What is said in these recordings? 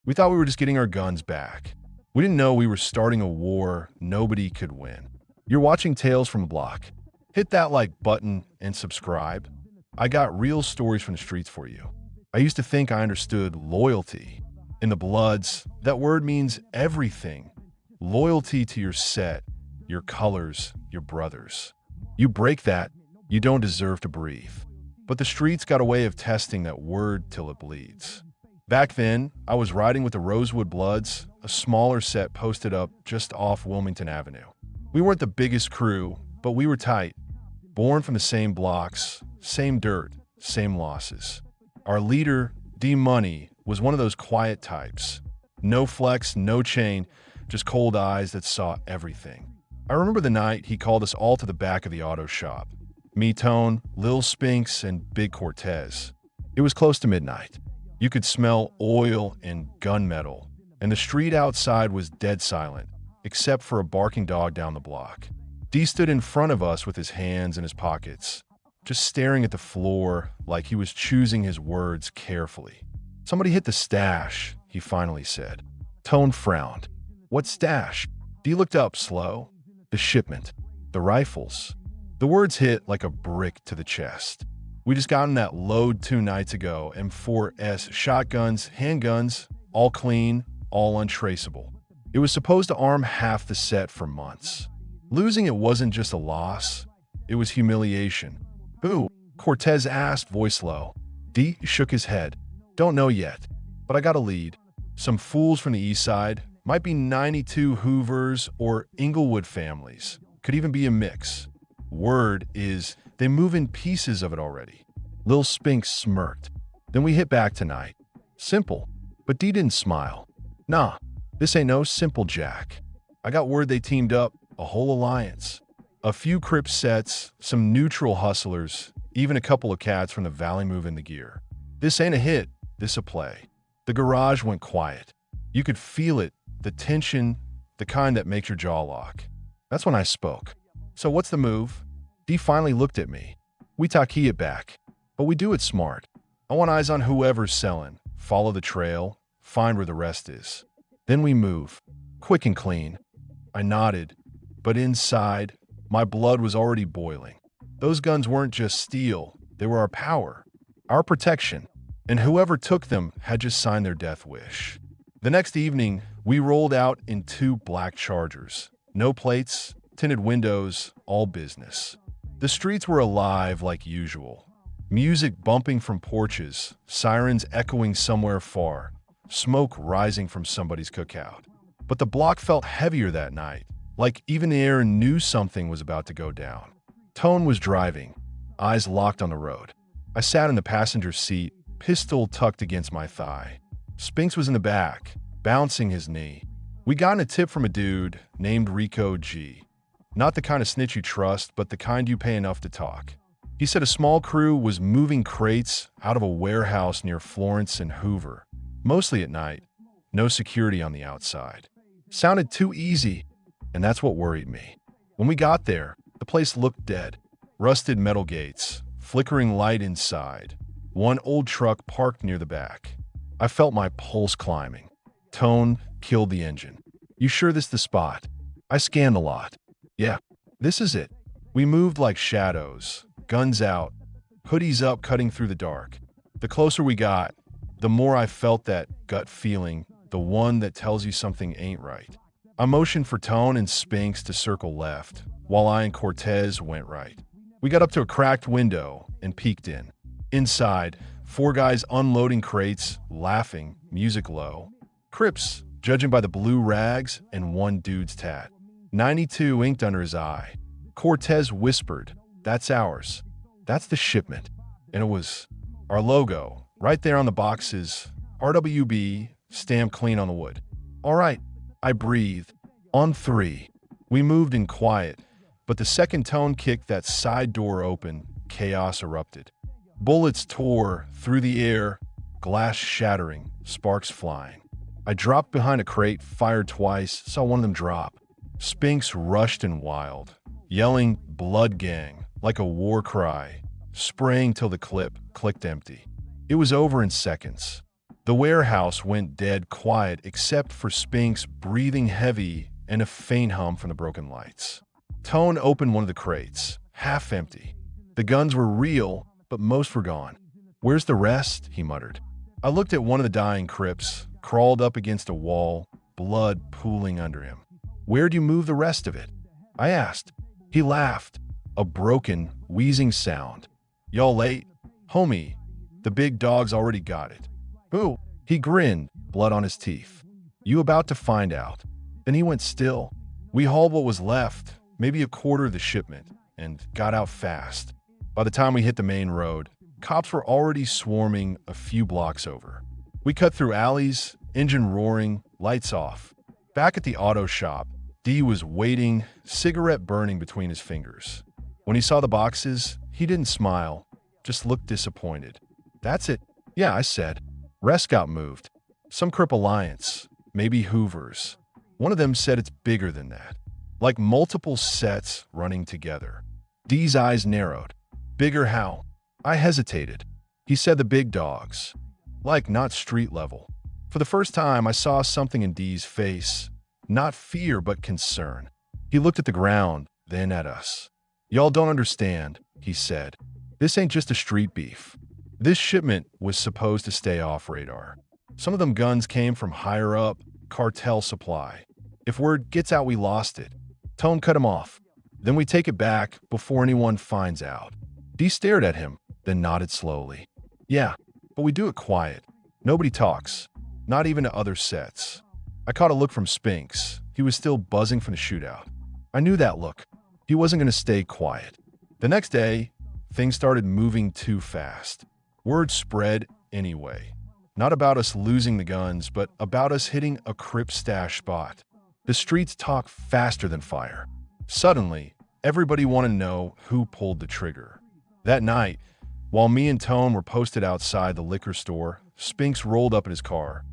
We thought we were just getting our guns back. We didn't know we were starting a war nobody could win. You're watching Tales from the Block. Hit that like button and subscribe. I got real stories from the streets for you. I used to think I understood loyalty. In the Bloods, that word means everything. Loyalty to your set, your colors, your brothers. You break that, you don't deserve to breathe. But the streets got a way of testing that word till it bleeds. Back then, I was riding with the Rosewood Bloods, a smaller set posted up just off Wilmington Avenue. We weren't the biggest crew, but we were tight. Born from the same blocks, same dirt, same losses. Our leader, D Money, was one of those quiet types. No flex, no chain, just cold eyes that saw everything. I remember the night he called us all to the back of the auto shop. Me, Tone, Lil Spinks, and Big Cortez. It was close to midnight. You could smell oil and gunmetal, and the street outside was dead silent, except for a barking dog down the block. D stood in front of us with his hands in his pockets, just staring at the floor like he was choosing his words carefully. "Somebody hit the stash," he finally said. Tone frowned. "What stash?" D looked up slow. "The shipment. The rifles." The words hit like a brick to the chest. We just gotten that load 2 nights ago, M4S shotguns, handguns, all clean, all untraceable. It was supposed to arm half the set for months. Losing it wasn't just a loss, it was humiliation. "Who?" Cortez asked, voice low. D shook his head. "Don't know yet, but I got a lead. Some fools from the east side, might be 92 Hoovers or Inglewood families. Could even be a mix. Word is, they move in pieces of it already." Lil Spink smirked. "Then we hit back tonight. Simple." But D didn't smile. "Nah, this ain't no simple jack. I got word they teamed up, a whole alliance. A few Crip sets, some neutral hustlers, even a couple of cats from the Valley moving the gear. This ain't a hit, this a play." The garage went quiet. You could feel it, the tension, the kind that makes your jaw lock. That's when I spoke. "So what's the move?" D finally looked at me. "We taquilla it back, but we do it smart. I want eyes on whoever's selling, follow the trail, find where the rest is. Then we move, quick and clean." I nodded, but inside, my blood was already boiling. Those guns weren't just steel, they were our power, our protection, and whoever took them had just signed their death wish. The next evening, we rolled out in 2 black Chargers. No plates, tinted windows, all business. The streets were alive like usual. Music bumping from porches, sirens echoing somewhere far, smoke rising from somebody's cookout. But the block felt heavier that night, like even the air knew something was about to go down. Tone was driving, eyes locked on the road. I sat in the passenger seat, pistol tucked against my thigh. Spinks was in the back, bouncing his knee. We got a tip from a dude named Rico G. Not the kind of snitch you trust, but the kind you pay enough to talk. He said a small crew was moving crates out of a warehouse near Florence and Hoover, mostly at night, no security on the outside. Sounded too easy, and that's what worried me. When we got there, the place looked dead. Rusted metal gates, flickering light inside, one old truck parked near the back. I felt my pulse climbing. Tone killed the engine. "You sure this the spot?" I scanned the lot. "Yeah, this is it." We moved like shadows, guns out, hoodies up cutting through the dark. The closer we got, the more I felt that gut feeling, the one that tells you something ain't right. I motioned for Tone and Spinks to circle left, while I and Cortez went right. We got up to a cracked window and peeked in. Inside, 4 guys unloading crates, laughing, music low. Crips, judging by the blue rags and one dude's tat. 92 inked under his eye. Cortez whispered, "That's ours. That's the shipment." And it was our logo, right there on the boxes, RWB, stamped clean on the wood. "All right," I breathed. On 3. We moved in quiet, but the second Tone kicked that side door open, chaos erupted. Bullets tore through the air, glass shattering, sparks flying. I dropped behind a crate, fired twice, saw one of them drop. Spinks rushed in wild, yelling "Blood Gang" like a war cry, spraying till the clip clicked empty. It was over in seconds. The warehouse went dead quiet except for Spinks breathing heavy and a faint hum from the broken lights. Tone opened one of the crates, half empty. The guns were real, but most were gone. "Where's the rest?" he muttered. I looked at one of the dying Crips, crawled up against a wall, blood pooling under him. "Where'd you move the rest of it?" I asked. He laughed, a broken, wheezing sound. "Y'all late? Homie, the big dog's already got it." "Boo!" He grinned, blood on his teeth. "You about to find out." Then he went still. We hauled what was left, maybe a quarter of the shipment, and got out fast. By the time we hit the main road, cops were already swarming a few blocks over. We cut through alleys, engine roaring, lights off. Back at the auto shop, D was waiting, cigarette burning between his fingers. When he saw the boxes, he didn't smile, just looked disappointed. "That's it." "Yeah," I said. "Rest got moved. Some Crip Alliance, maybe Hoovers." One of them said it's bigger than that, like multiple sets running together. D's eyes narrowed. "Bigger how?" I hesitated. He said the big dogs. Like not street level. For the first time, I saw something in D's face. Not fear, but concern. He looked at the ground, then at us. "Y'all don't understand," he said. "This ain't just a street beef. This shipment was supposed to stay off radar. Some of them guns came from higher up, cartel supply. If word gets out we lost it, Tone cut him off. Then we take it back before anyone finds out." D stared at him, then nodded slowly. "Yeah, but we do it quiet. Nobody talks, not even to other sets." I caught a look from Spinks. He was still buzzing from the shootout. I knew that look. He wasn't going to stay quiet. The next day, things started moving too fast. Word spread anyway. Not about us losing the guns, but about us hitting a Crip stash spot. The streets talk faster than fire. Suddenly, everybody wanted to know who pulled the trigger. That night, while me and Tone were posted outside the liquor store, Spinks rolled up in his car.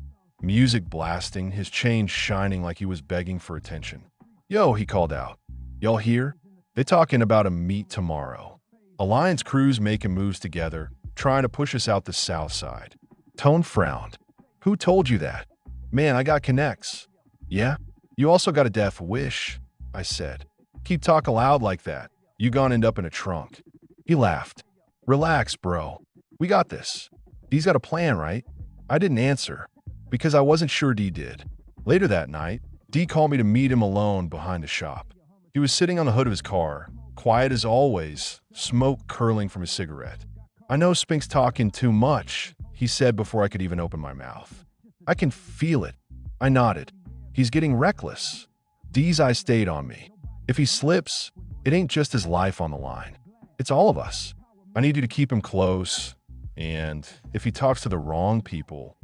Music blasting, his chain shining like he was begging for attention. "Yo," he called out. "Y'all hear? They talking about a meet tomorrow. Alliance crews making moves together, trying to push us out the south side." Tone frowned. "Who told you that?" "Man, I got connects." "Yeah? You also got a death wish," I said. "Keep talking loud like that. You gonna end up in a trunk." He laughed. "Relax, bro. We got this. D's got a plan, right?" I didn't answer, because I wasn't sure D did. Later that night, D called me to meet him alone behind the shop. He was sitting on the hood of his car, quiet as always, smoke curling from his cigarette. "I know Spink's talking too much," he said before I could even open my mouth. "I can feel it." I nodded. "He's getting reckless." D's eye stayed on me. If he slips, it ain't just his life on the line. It's all of us. I need you to keep him close. And if he talks to the wrong people...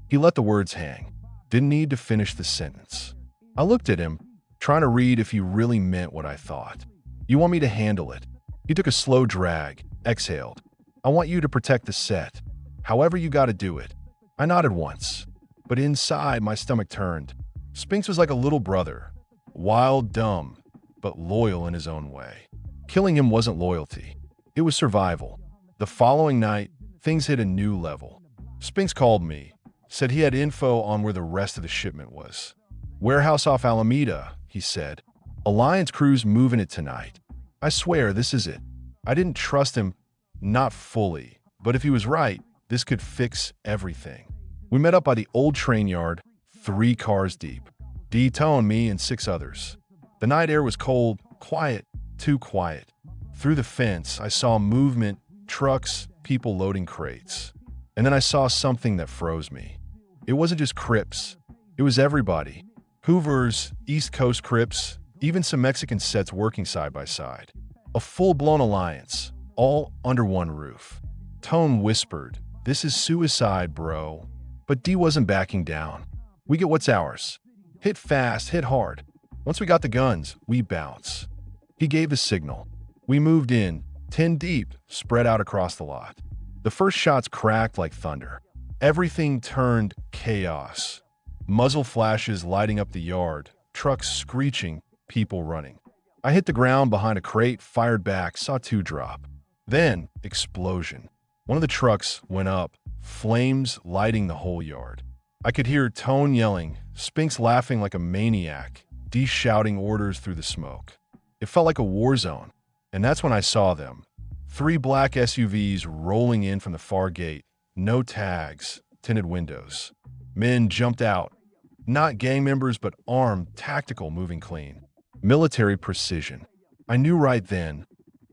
He let the words hang. Didn't need to finish the sentence. I looked at him, trying to read if he really meant what I thought. "You want me to handle it?" He took a slow drag, exhaled. "I want you to protect the set. However you gotta do it." I nodded once, but inside my stomach turned. Spinks was like a little brother. Wild, dumb, but loyal in his own way. Killing him wasn't loyalty. It was survival. The following night, things hit a new level. Spinks called me, said he had info on where the rest of the shipment was. "Warehouse off Alameda," he said. "Alliance crews moving it tonight." I swear this is it. I didn't trust him, not fully, but if he was right, this could fix everything. We met up by the old train yard, 3 cars deep. D, Tone, me, and 6 others. The night air was cold, quiet, too quiet. Through the fence, I saw movement, trucks, people loading crates. And then I saw something that froze me. It wasn't just Crips. It was everybody. Hoovers, East Coast Crips, even some Mexican sets working side by side. A full-blown alliance, all under one roof. Tone whispered, "This is suicide, bro." But D wasn't backing down. "We get what's ours. Hit fast, hit hard. Once we got the guns, we bounce." He gave the signal. We moved in, 10 deep, spread out across the lot. The first shots cracked like thunder. Everything turned chaos. Muzzle flashes lighting up the yard, trucks screeching, people running. I hit the ground behind a crate, fired back, saw 2 drop. Then, explosion. One of the trucks went up, flames lighting the whole yard. I could hear Tone yelling, Spinks laughing like a maniac, Dee shouting orders through the smoke. It felt like a war zone, and that's when I saw them. 3 black SUVs rolling in from the far gate, no tags, tinted windows. Men jumped out, not gang members but armed, tactical, moving clean. Military precision. I knew right then,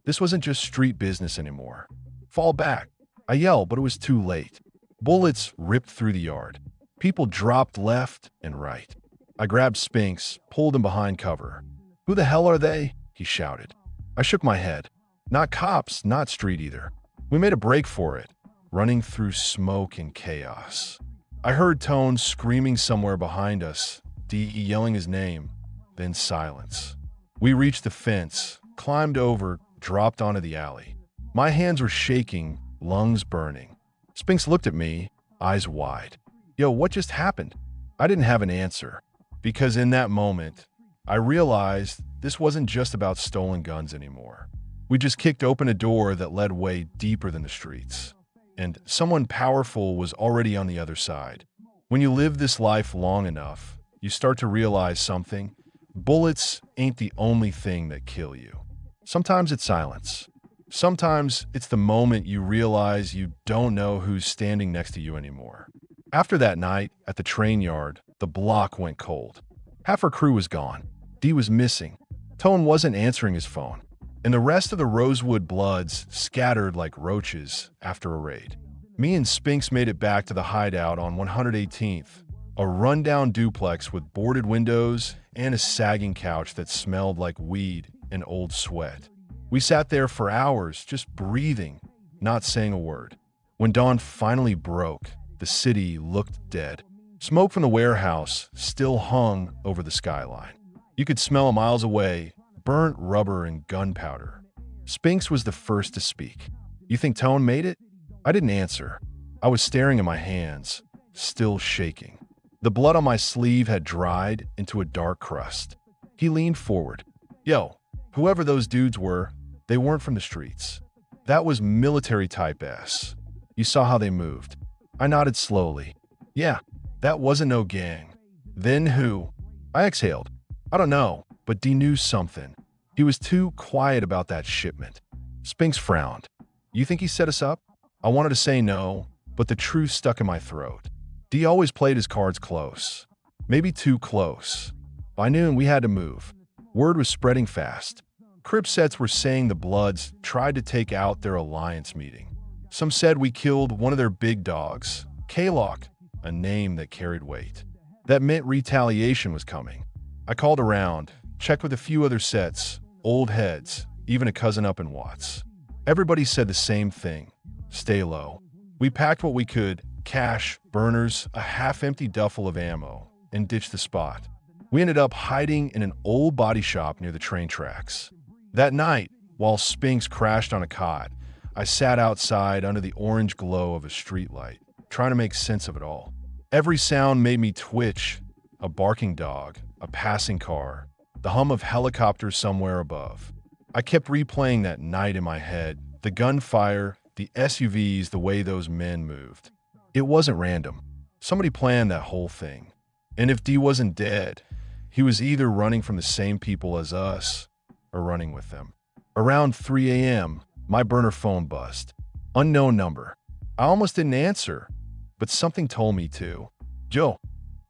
this wasn't just street business anymore. Fall back. I yelled, but it was too late. Bullets ripped through the yard. People dropped left and right. I grabbed Spinks, pulled him behind cover. "Who the hell are they?" he shouted. I shook my head. Not cops, not street either. We made a break for it, running through smoke and chaos. I heard Tone screaming somewhere behind us, Dee yelling his name, then silence. We reached the fence, climbed over, dropped onto the alley. My hands were shaking, lungs burning. Spinks looked at me, eyes wide. "Yo, what just happened?" I didn't have an answer, because in that moment, I realized this wasn't just about stolen guns anymore. We just kicked open a door that led way deeper than the streets, and someone powerful was already on the other side. When you live this life long enough, you start to realize something. Bullets ain't the only thing that kill you. Sometimes it's silence. Sometimes it's the moment you realize you don't know who's standing next to you anymore. After that night at the train yard, the block went cold. Half our crew was gone. Dee was missing. Tone wasn't answering his phone. And the rest of the Rosewood Bloods scattered like roaches after a raid. Me and Spinks made it back to the hideout on 118th, a rundown duplex with boarded windows and a sagging couch that smelled like weed and old sweat. We sat there for hours, just breathing, not saying a word. When dawn finally broke, the city looked dead. Smoke from the warehouse still hung over the skyline. You could smell miles away, burnt rubber and gunpowder. Spinks was the first to speak. "You think Tone made it?" I didn't answer. I was staring at my hands, still shaking. The blood on my sleeve had dried into a dark crust. He leaned forward. "Yo, whoever those dudes were, they weren't from the streets. That was military type S. You saw how they moved." I nodded slowly. "Yeah, that wasn't no gang." "Then who?" I exhaled. "I don't know, but Dee knew something. He was too quiet about that shipment." Spinks frowned. "You think he set us up?" I wanted to say no, but the truth stuck in my throat. Dee always played his cards close. Maybe too close. By noon, we had to move. Word was spreading fast. Crip sets were saying the Bloods tried to take out their alliance meeting. Some said we killed one of their big dogs, K-Lock, a name that carried weight. That meant retaliation was coming. I called around, checked with a few other sets, old heads, even a cousin up in Watts. Everybody said the same thing: stay low. We packed what we could, cash, burners, a half-empty duffel of ammo, and ditched the spot. We ended up hiding in an old body shop near the train tracks. That night, while Spinks crashed on a cot, I sat outside under the orange glow of a streetlight, trying to make sense of it all. Every sound made me twitch: a barking dog, a passing car, the hum of helicopters somewhere above. I kept replaying that night in my head, the gunfire, the SUVs, the way those men moved. It wasn't random. Somebody planned that whole thing. And if Dee wasn't dead, he was either running from the same people as us or running with them. Around 3 a.m., my burner phone buzzed. Unknown number. I almost didn't answer, but something told me to. "Joe,"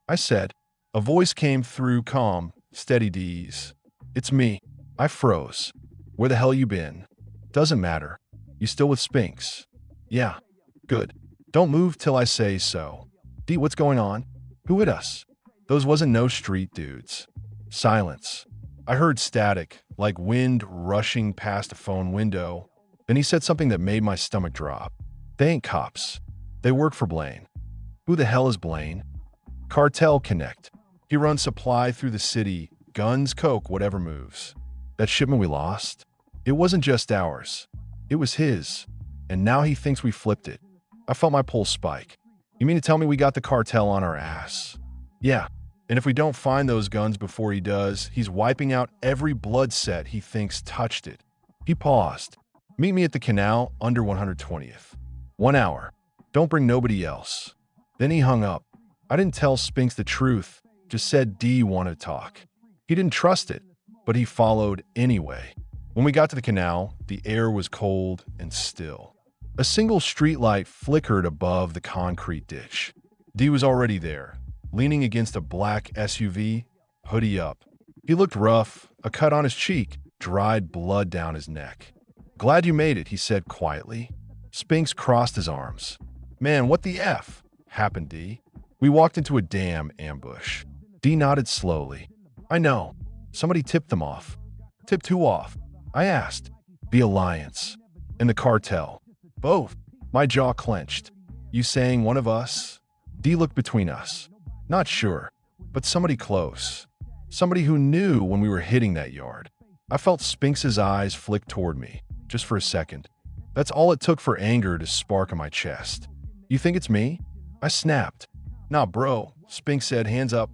I said. A voice came through, calm, steady D's. "It's me." I froze. "Where the hell you been?" "Doesn't matter. You still with Spinks?" "Yeah." "Good. Don't move till I say so." "Dee, what's going on?" "Who hit us?" "Those wasn't no street dudes." Silence. I heard static, like wind rushing past a phone window. Then he said something that made my stomach drop. "They ain't cops. They work for Blaine." "Who the hell is Blaine?" "Cartel Connect. He runs supply through the city, guns, coke, whatever moves." "That shipment we lost? It wasn't just ours. It was his. And now he thinks we flipped it." I felt my pulse spike. "You mean to tell me we got the cartel on our ass?" "Yeah. And if we don't find those guns before he does, he's wiping out every blood set he thinks touched it." He paused. "Meet me at the canal under 120th. 1 hour." Don't bring nobody else. Then he hung up. I didn't tell Spinks the truth, just said D wanted to talk. He didn't trust it, but he followed anyway. When we got to the canal, the air was cold and still. A single streetlight flickered above the concrete ditch. D was already there, leaning against a black SUV, hoodie up. He looked rough, a cut on his cheek, dried blood down his neck. "Glad you made it," he said quietly. Spinks crossed his arms. "Man, what the F happened, D?" "We walked into a damn ambush." D nodded slowly. "I know. Somebody tipped them off." "Tipped who off?" I asked. "The Alliance. And the cartel." "Both." My jaw clenched. "You saying one of us?" D looked between us. "Not sure, but somebody close. Somebody who knew when we were hitting that yard." I felt Spinks's eyes flick toward me, just for a second. That's all it took for anger to spark in my chest. "You think it's me?" I snapped. "Nah, bro," Spinks said, hands up.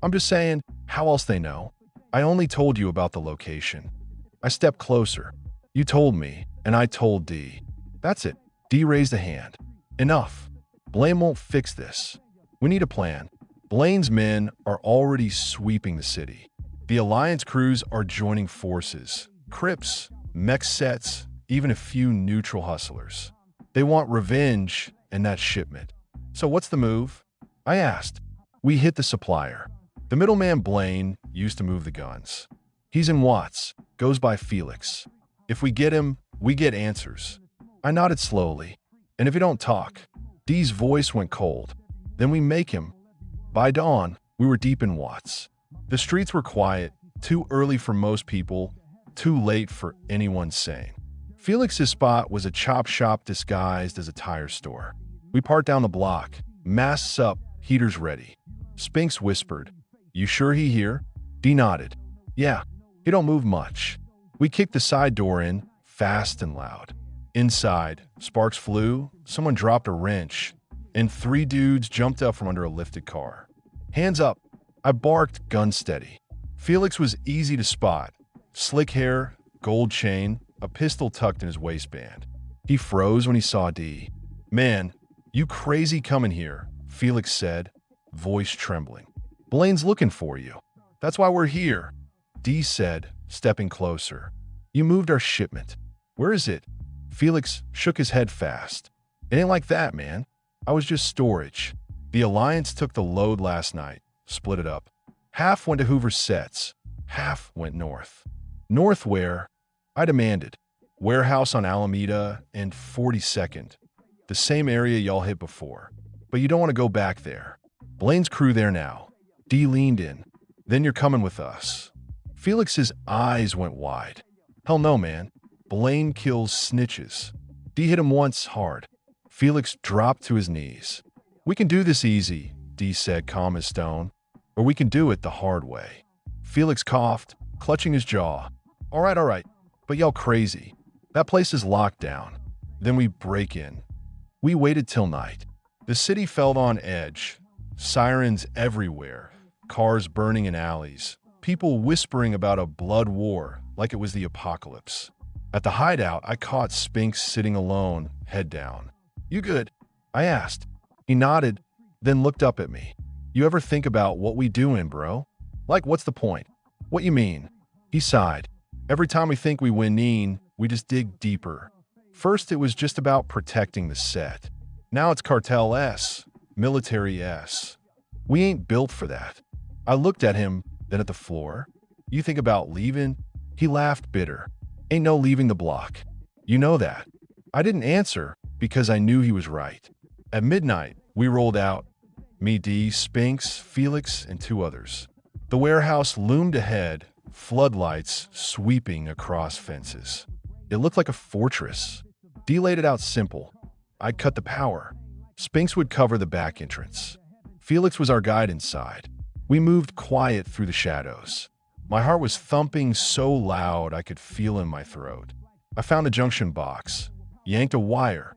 "I'm just saying, how else they know? I only told you about the location." I stepped closer. "You told me, and I told D." "That's it." D raised a hand. "Enough. Blaine won't fix this. We need a plan. Blaine's men are already sweeping the city. The Alliance crews are joining forces. Crips, mech sets, even a few neutral hustlers. They want revenge and that shipment. So what's the move?" I asked. "We hit the supplier. The middleman Blaine used to move the guns. He's in Watts, goes by Felix. If we get him, we get answers." I nodded slowly. "And if we don't talk?" D's voice went cold. "Then we make him." By dawn, we were deep in Watts. The streets were quiet, too early for most people, too late for anyone sane. Felix's spot was a chop shop disguised as a tire store. We parked down the block, masks up, heaters ready. Spinks whispered, "You sure he here?" D nodded. "Yeah, he don't move much." We kicked the side door in, fast and loud. Inside, sparks flew, someone dropped a wrench, and 3 dudes jumped up from under a lifted car. "Hands up!" I barked, gun steady. Felix was easy to spot. Slick hair, gold chain, a pistol tucked in his waistband. He froze when he saw D. "Man, you crazy coming here," Felix said, voice trembling. "Blaine's looking for you. That's why we're here," D said, stepping closer. "You moved our shipment. Where is it?" Felix shook his head fast. "It ain't like that, man. I was just storage. The Alliance took the load last night, split it up. Half went to Hoover's sets, half went north." "North where?" I demanded. "Warehouse on Alameda and 42nd. The same area y'all hit before. But you don't want to go back there. Blaine's crew there now." D leaned in. "Then you're coming with us." Felix's eyes went wide. "Hell no, man. Blaine kills snitches." D hit him once hard. Felix dropped to his knees. "We can do this easy," D said, calm as stone. "Or we can do it the hard way." Felix coughed, clutching his jaw. All right, but y'all crazy. That place is locked down. Then we break in." We waited till night. The city felt on edge. Sirens everywhere, cars burning in alleys, people whispering about a blood war like it was the apocalypse. At the hideout, I caught Spinks sitting alone, head down. "You good?" I asked. He nodded, then looked up at me. "You ever think about what we doing, bro? Like, what's the point?" "What you mean?" He sighed. "Every time we think we win, we just dig deeper. First, it was just about protecting the set. Now it's cartel S, military S. We ain't built for that." I looked at him, then at the floor. "You think about leaving?" He laughed bitter. "Ain't no leaving the block. You know that." I didn't answer because I knew he was right. At midnight, we rolled out. Me, D, Spinks, Felix, and 2 others. The warehouse loomed ahead, floodlights sweeping across fences. It looked like a fortress. D laid it out simple. I'd cut the power. Spinks would cover the back entrance. Felix was our guide inside. We moved quiet through the shadows. My heart was thumping so loud I could feel in my throat. I found a junction box, yanked a wire.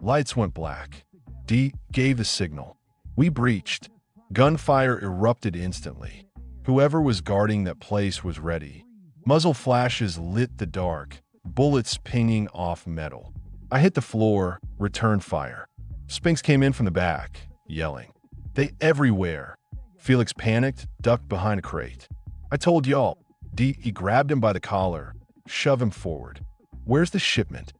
Lights went black. D gave the signal. We breached. Gunfire erupted instantly. Whoever was guarding that place was ready. Muzzle flashes lit the dark, bullets pinging off metal. I hit the floor, returned fire. Spinks came in from the back, yelling. They everywhere. Felix panicked, ducked behind a crate. I told y'all. He grabbed him by the collar, shoved him forward. Where's the shipment?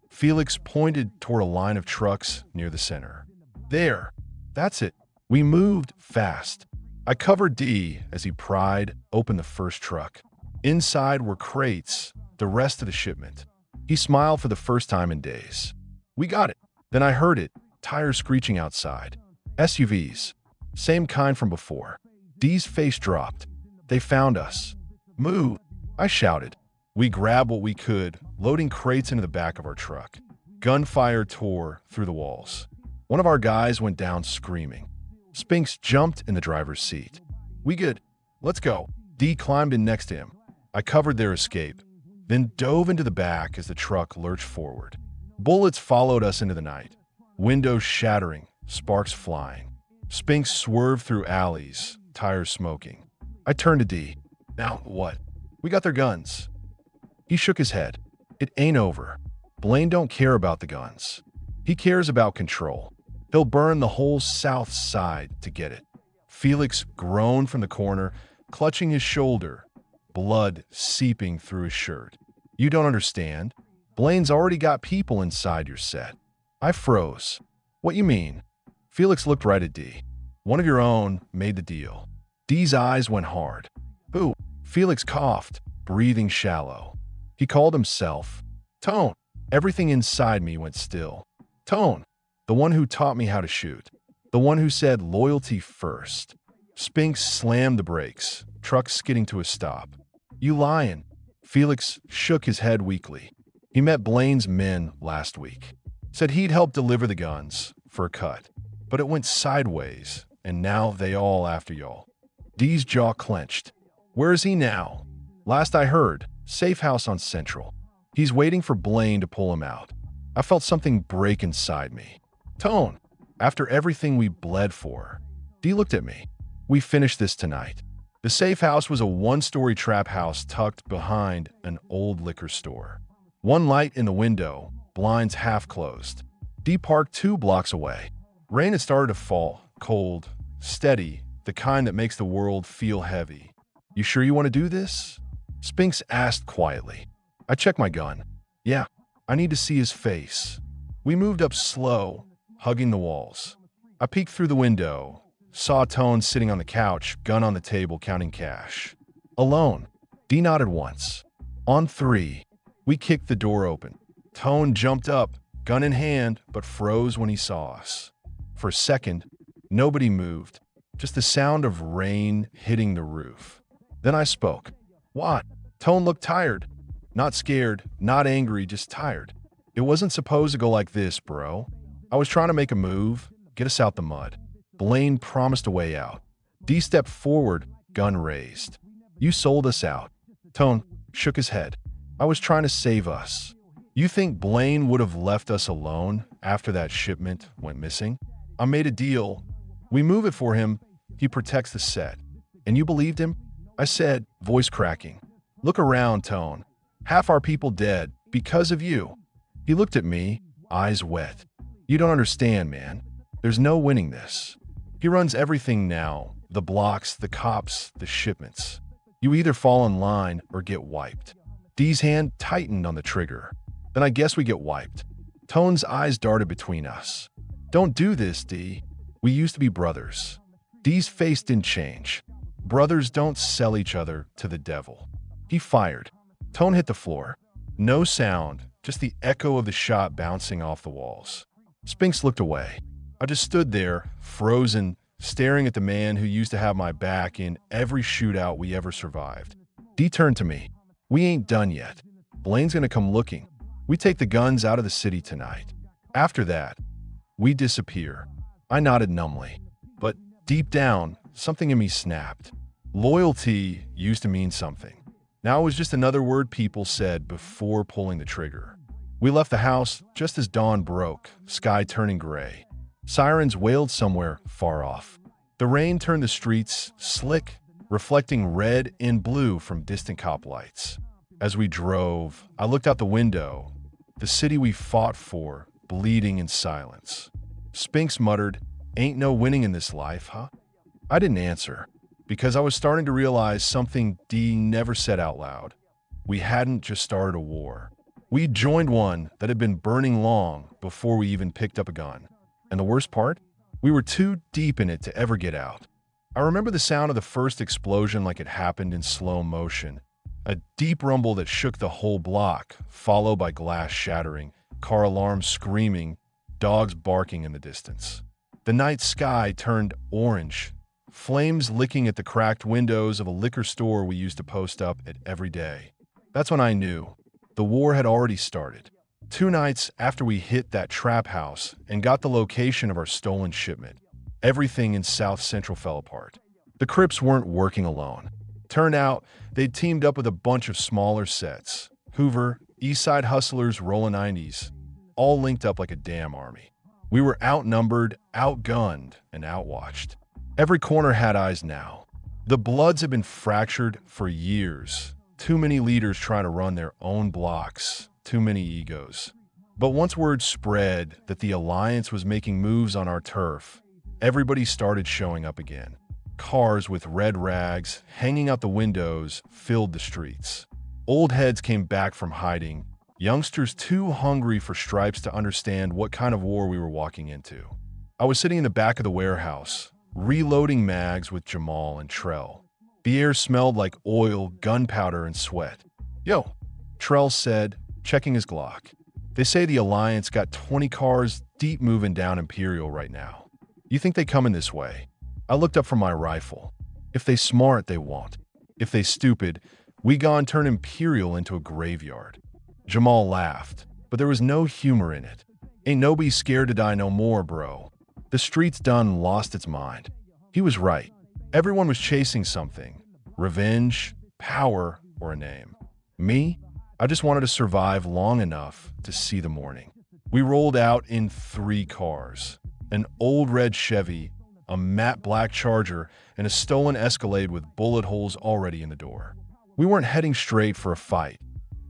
Felix pointed toward a line of trucks near the center. There. That's it. We moved fast. I covered D as he pried open the first truck. Inside were crates, the rest of the shipment. He smiled for the first time in days. We got it. Then I heard it, tires screeching outside. SUVs. Same kind from before. D's face dropped. They found us. Move, I shouted. We grabbed what we could, loading crates into the back of our truck. Gunfire tore through the walls. One of our guys went down screaming. Spinks jumped in the driver's seat. We good. Let's go. D climbed in next to him. I covered their escape, then dove into the back as the truck lurched forward. Bullets followed us into the night. Windows shattering, sparks flying. Spinks swerved through alleys, tires smoking. I turned to D. Now what? We got their guns. He shook his head. It ain't over. Blaine don't care about the guns. He cares about control. He'll burn the whole south side to get it. Felix groaned from the corner, clutching his shoulder, blood seeping through his shirt. You don't understand. Blaine's already got people inside your set. I froze. What you mean? Felix looked right at D. One of your own made the deal. D's eyes went hard. Who? Felix coughed, breathing shallow. He called himself. Tone. Everything inside me went still. Tone. The one who taught me how to shoot. The one who said loyalty first. Spinks slammed the brakes, truck skidding to a stop. You lying. Felix shook his head weakly. He met Blaine's men last week. Said he'd help deliver the guns for a cut. But it went sideways, and now they all after y'all. D's jaw clenched. Where is he now? Last I heard, safe house on Central. He's waiting for Blaine to pull him out. I felt something break inside me. Tone, after everything we bled for. D looked at me. We finished this tonight. The safe house was a one-story trap house tucked behind an old liquor store. One light in the window, blinds half closed. D parked 2 blocks away. Rain had started to fall, cold, steady, the kind that makes the world feel heavy. You sure you want to do this? Spinks asked quietly. I checked my gun. Yeah, I need to see his face. We moved up slow, hugging the walls. I peeked through the window, saw Tone sitting on the couch, gun on the table, counting cash. Alone. D nodded once. On 3, we kicked the door open. Tone jumped up, gun in hand, but froze when he saw us. For a second, nobody moved, just the sound of rain hitting the roof. Then I spoke. What? Tone looked tired. Not scared, not angry, just tired. It wasn't supposed to go like this, bro. I was trying to make a move, get us out the mud. Blaine promised a way out. D stepped forward, gun raised. You sold us out. Tone shook his head. I was trying to save us. You think Blaine would have left us alone after that shipment went missing? I made a deal. We move it for him. He protects the set. And you believed him? I said, voice cracking. Look around, Tone. Half our people dead because of you. He looked at me, eyes wet. You don't understand, man. There's no winning this. He runs everything now. The blocks, the cops, the shipments. You either fall in line or get wiped. D's hand tightened on the trigger. Then I guess we get wiped. Tone's eyes darted between us. Don't do this, D. We used to be brothers. D's face didn't change. Brothers don't sell each other to the devil. He fired. Tone hit the floor. No sound, just the echo of the shot bouncing off the walls. Spinks looked away. I just stood there, frozen, staring at the man who used to have my back in every shootout we ever survived. D turned to me. We ain't done yet. Blaine's gonna come looking. We take the guns out of the city tonight. After that, we disappear. I nodded numbly. But deep down, something in me snapped. Loyalty used to mean something. Now it was just another word people said before pulling the trigger. We left the house just as dawn broke, sky turning gray. Sirens wailed somewhere far off. The rain turned the streets slick, reflecting red and blue from distant cop lights. As we drove, I looked out the window, the city we fought for, bleeding in silence. Spinks muttered, "Ain't no winning in this life, huh?" I didn't answer, because I was starting to realize something D never said out loud. We hadn't just started a war. We'd joined one that had been burning long before we even picked up a gun. And the worst part? We were too deep in it to ever get out. I remember the sound of the first explosion like it happened in slow motion. A deep rumble that shook the whole block, followed by glass shattering, car alarms screaming, dogs barking in the distance. The night sky turned orange, flames licking at the cracked windows of a liquor store we used to post up at every day. That's when I knew the war had already started. 2 nights after we hit that trap house and got the location of our stolen shipment, everything in South Central fell apart. The Crips weren't working alone. Turned out they'd teamed up with a bunch of smaller sets. Hoover, Eastside Hustlers, Rollin' 90s, all linked up like a damn army. We were outnumbered, outgunned, and outwatched. Every corner had eyes now. The Bloods had been fractured for years. Too many leaders trying to run their own blocks. Too many egos. But once word spread that the Alliance was making moves on our turf, everybody started showing up again. Cars with red rags hanging out the windows filled the streets. Old heads came back from hiding, youngsters too hungry for stripes to understand what kind of war we were walking into. I was sitting in the back of the warehouse, reloading mags with Jamal and Trell. The air smelled like oil, gunpowder, and sweat. "Yo," Trell said, checking his Glock. "They say the Alliance got 20 cars deep moving down Imperial right now. You think they coming this way?" I looked up from my rifle. If they smart, they won't. If they stupid, we gon' turn Imperial into a graveyard. Jamal laughed, but there was no humor in it. "Ain't nobody scared to die no more, bro. The streets done lost its mind." He was right. Everyone was chasing something. Revenge, power, or a name. Me? I just wanted to survive long enough to see the morning. We rolled out in 3 cars. An old red Chevy, a matte black Charger, and a stolen Escalade with bullet holes already in the door. We weren't heading straight for a fight.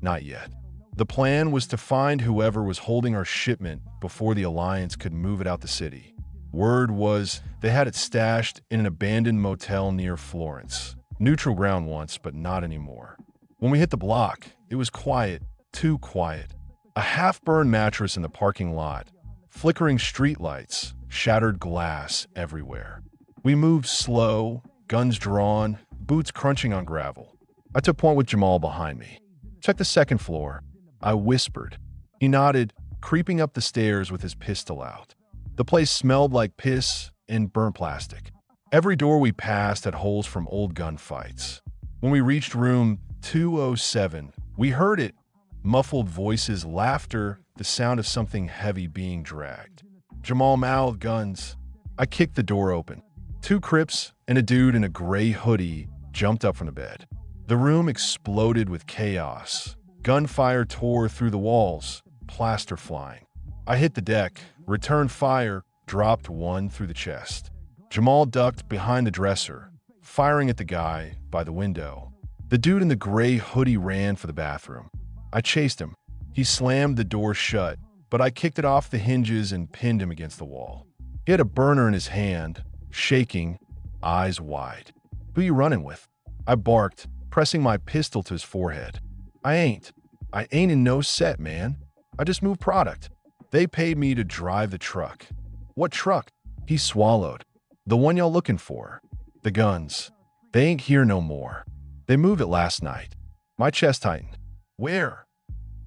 Not yet. The plan was to find whoever was holding our shipment before the Alliance could move it out the city. Word was they had it stashed in an abandoned motel near Florence. Neutral ground once, but not anymore. When we hit the block, it was quiet, too quiet. A half-burned mattress in the parking lot, flickering streetlights, shattered glass everywhere. We moved slow, guns drawn, boots crunching on gravel. I took point with Jamal behind me. "Check the 2nd floor." I whispered. He nodded, creeping up the stairs with his pistol out. The place smelled like piss and burnt plastic. Every door we passed had holes from old gunfights. When we reached room 207, we heard it. Muffled voices, laughter, the sound of something heavy being dragged. Jamal mouthed, "Guns." I kicked the door open. 2 Crips and a dude in a gray hoodie jumped up from the bed. The room exploded with chaos. Gunfire tore through the walls, plaster flying. I hit the deck, returned fire, dropped one through the chest. Jamal ducked behind the dresser, firing at the guy by the window. The dude in the gray hoodie ran for the bathroom. I chased him. He slammed the door shut, but I kicked it off the hinges and pinned him against the wall. He had a burner in his hand, shaking, eyes wide. "Who you running with?" I barked, pressing my pistol to his forehead. I ain't in no set, man. I just move product. They paid me to drive the truck." "What truck?" He swallowed. "The one y'all looking for. The guns. They ain't here no more. They moved it last night." My chest tightened. "Where?"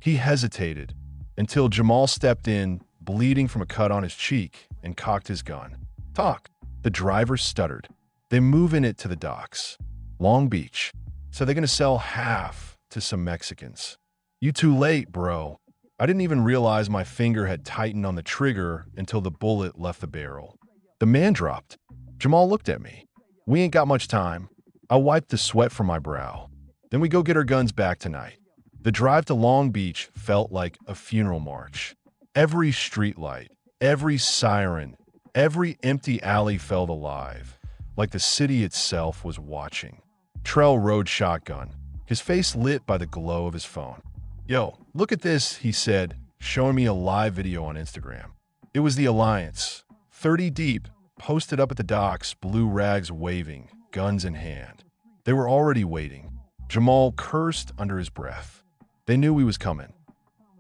He hesitated until Jamal stepped in, bleeding from a cut on his cheek, and cocked his gun. "Talk." The driver stuttered. "They moving it to the docks. Long Beach. So they're gonna sell half to some Mexicans." "You too late, bro." I didn't even realize my finger had tightened on the trigger until the bullet left the barrel. The man dropped. Jamal looked at me. "We ain't got much time." I wiped the sweat from my brow. "Then we go get our guns back tonight." The drive to Long Beach felt like a funeral march. Every streetlight, every siren, every empty alley felt alive, like the city itself was watching. Trell rode shotgun, his face lit by the glow of his phone. "Yo, look at this," he said, showing me a live video on Instagram. It was the Alliance, 30 deep, posted up at the docks, blue rags waving, guns in hand. They were already waiting. Jamal cursed under his breath. They knew we was coming.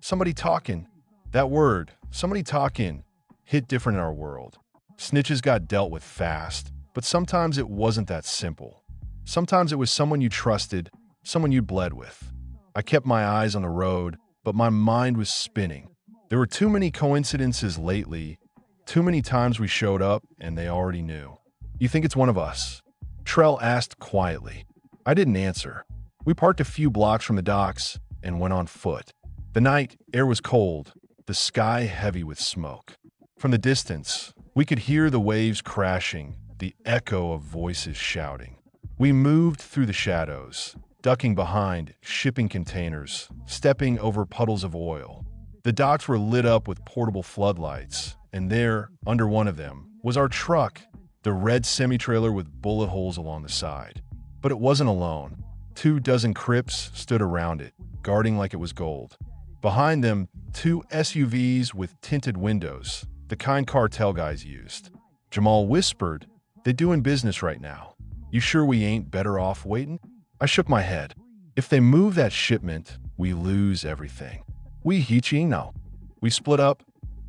Somebody talking. That word, somebody talking, hit different in our world. Snitches got dealt with fast, but sometimes it wasn't that simple. Sometimes it was someone you trusted, someone you bled with. I kept my eyes on the road, but my mind was spinning. There were too many coincidences lately, too many times we showed up and they already knew. You think it's one of us? Trell asked quietly. I didn't answer. We parked a few blocks from the docks and went on foot. The night air was cold, the sky heavy with smoke. From the distance, we could hear the waves crashing, the echo of voices shouting. We moved through the shadows, ducking behind shipping containers, stepping over puddles of oil. The docks were lit up with portable floodlights, and there, under one of them, was our truck, the red semi-trailer with bullet holes along the side. But it wasn't alone. 24 Crips stood around it, guarding like it was gold. Behind them, 2 SUVs with tinted windows, the kind cartel guys used. Jamal whispered, "They doing business right now. You sure we ain't better off waiting?" I shook my head. If they move that shipment, we lose everything. We Hichino. We split up.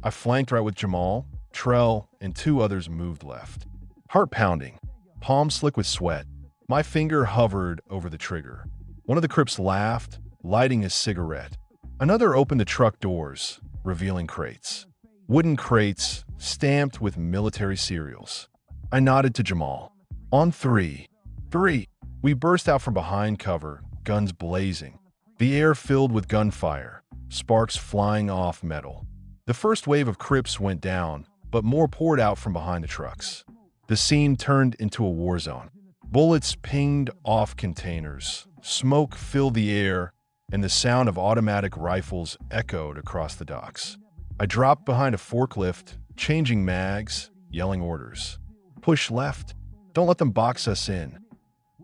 I flanked right with Jamal, Trell, and 2 others moved left. Heart pounding, palm slick with sweat. My finger hovered over the trigger. One of the Crips laughed, lighting a cigarette. Another opened the truck doors, revealing crates. Wooden crates, stamped with military serials. I nodded to Jamal. On three. Three. We burst out from behind cover, guns blazing. The air filled with gunfire, sparks flying off metal. The first wave of Crips went down, but more poured out from behind the trucks. The scene turned into a war zone. Bullets pinged off containers, smoke filled the air, and the sound of automatic rifles echoed across the docks. I dropped behind a forklift, changing mags, yelling orders. Push left. Don't let them box us in.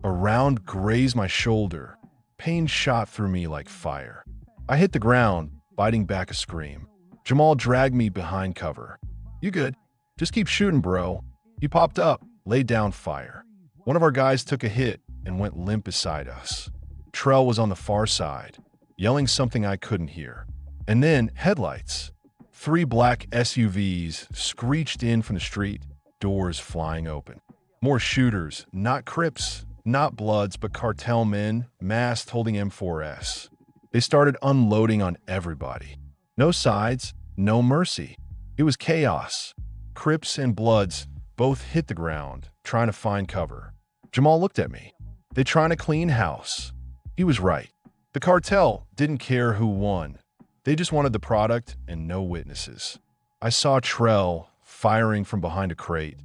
A round grazed my shoulder. Pain shot through me like fire. I hit the ground, biting back a scream. Jamal dragged me behind cover. You good? Just keep shooting, bro. He popped up, laid down fire. One of our guys took a hit and went limp beside us. Trell was on the far side, yelling something I couldn't hear. And then headlights. 3 black SUVs screeched in from the street, doors flying open. More shooters, not Crips, not Bloods, but cartel men, masked holding M4S. They started unloading on everybody. No sides, no mercy. It was chaos. Crips and Bloods both hit the ground, trying to find cover. Jamal looked at me. They trying to clean house. He was right. The cartel didn't care who won. They just wanted the product and no witnesses. I saw Trell firing from behind a crate.